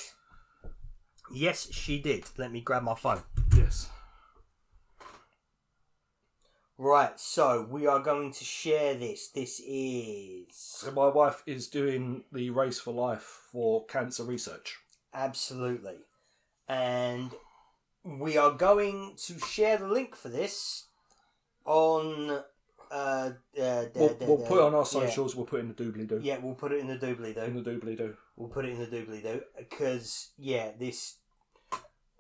Yes, she did. Let me grab my phone. Yes. Right, so we are going to share this. This is... So my wife is doing the Race for Life for cancer research. Absolutely. And we are going to share the link for this on... We'll put it on our socials, we'll put it in the doobly-doo. Yeah, we'll put it in the doobly-doo. In the doobly-doo. We'll put it in the doobly-doo. Because, this...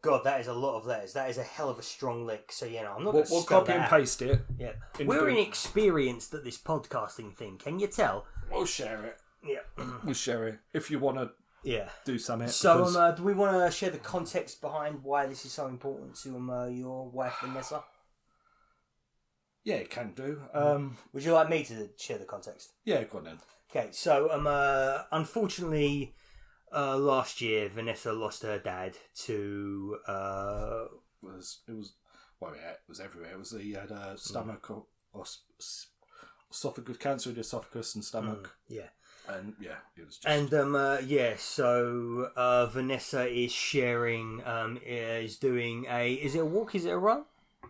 God, that is a lot of letters. That is a hell of a strong link. So, I'm not going to We'll copy and paste it. Yeah. We're inexperienced at this podcasting thing. Can you tell? We'll share it. Yeah. We'll share it. If you want to do something. So, do we want to share the context behind why this is so important to your wife, Vanessa? Yeah, it can do. Would you like me to share the context? Yeah, go on then. Okay, so, unfortunately... last year, Vanessa lost her dad to it was everywhere. It was he had stomach or esophagus cancer in the esophagus and stomach. And it was just... And so Vanessa is sharing is doing is it a walk, is it a run? I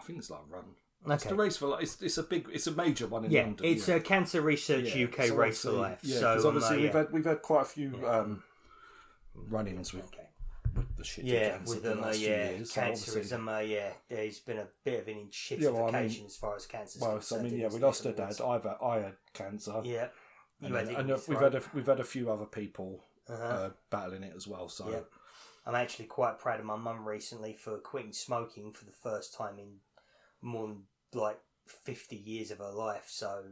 think it's like a run. Okay. It's the Race for Life. It's a major one in London. It's a Cancer Research UK so Race for Life. Yeah, so because obviously we've had quite a few run-ins with the shit. With them, years, cancer is there's been a bit of an shitification as far as cancer. Well, so, we lost her dad. I had cancer. Yeah, we've had a few other people battling it as well. So I'm actually quite proud of my mum recently for quitting smoking for the first time in more than 50 years of her life. So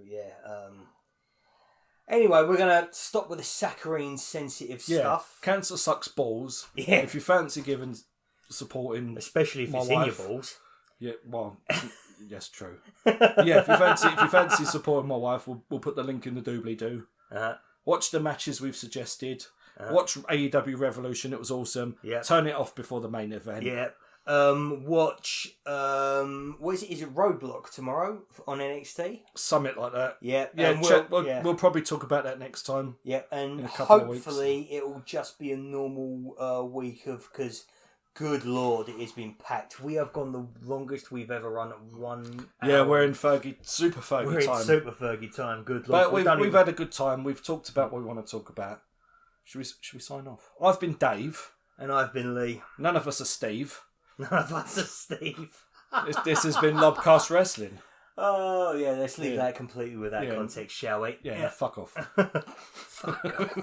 anyway, we're gonna stop with the saccharine sensitive stuff. Cancer sucks balls. Yeah, if you fancy giving supporting, especially if it's in your balls. Yeah, well, yes, true. If you fancy supporting my wife, we'll put the link in the doobly-doo. Watch the matches we've suggested. Watch AEW Revolution. It was awesome. Turn it off before the main event. Watch what is it? Is it Roadblock tomorrow on NXT? Something like that. We'll probably talk about that next time. And in a couple of weeks. Hopefully it will just be a normal week of, because good lord, it has been packed. We have gone the longest we've ever run at 1 hour. Yeah, we're in super Fergie time. We're in super Fergie time. Good lord, but we've had a good time. We've talked about what we want to talk about. Should we sign off? I've been Dave, and I've been Lee. None of us are Steve. None of us are Steve. This has been LOB Cast Wrestling. Oh, let's leave that completely with that context, shall we? Yeah, fuck off. Fuck off.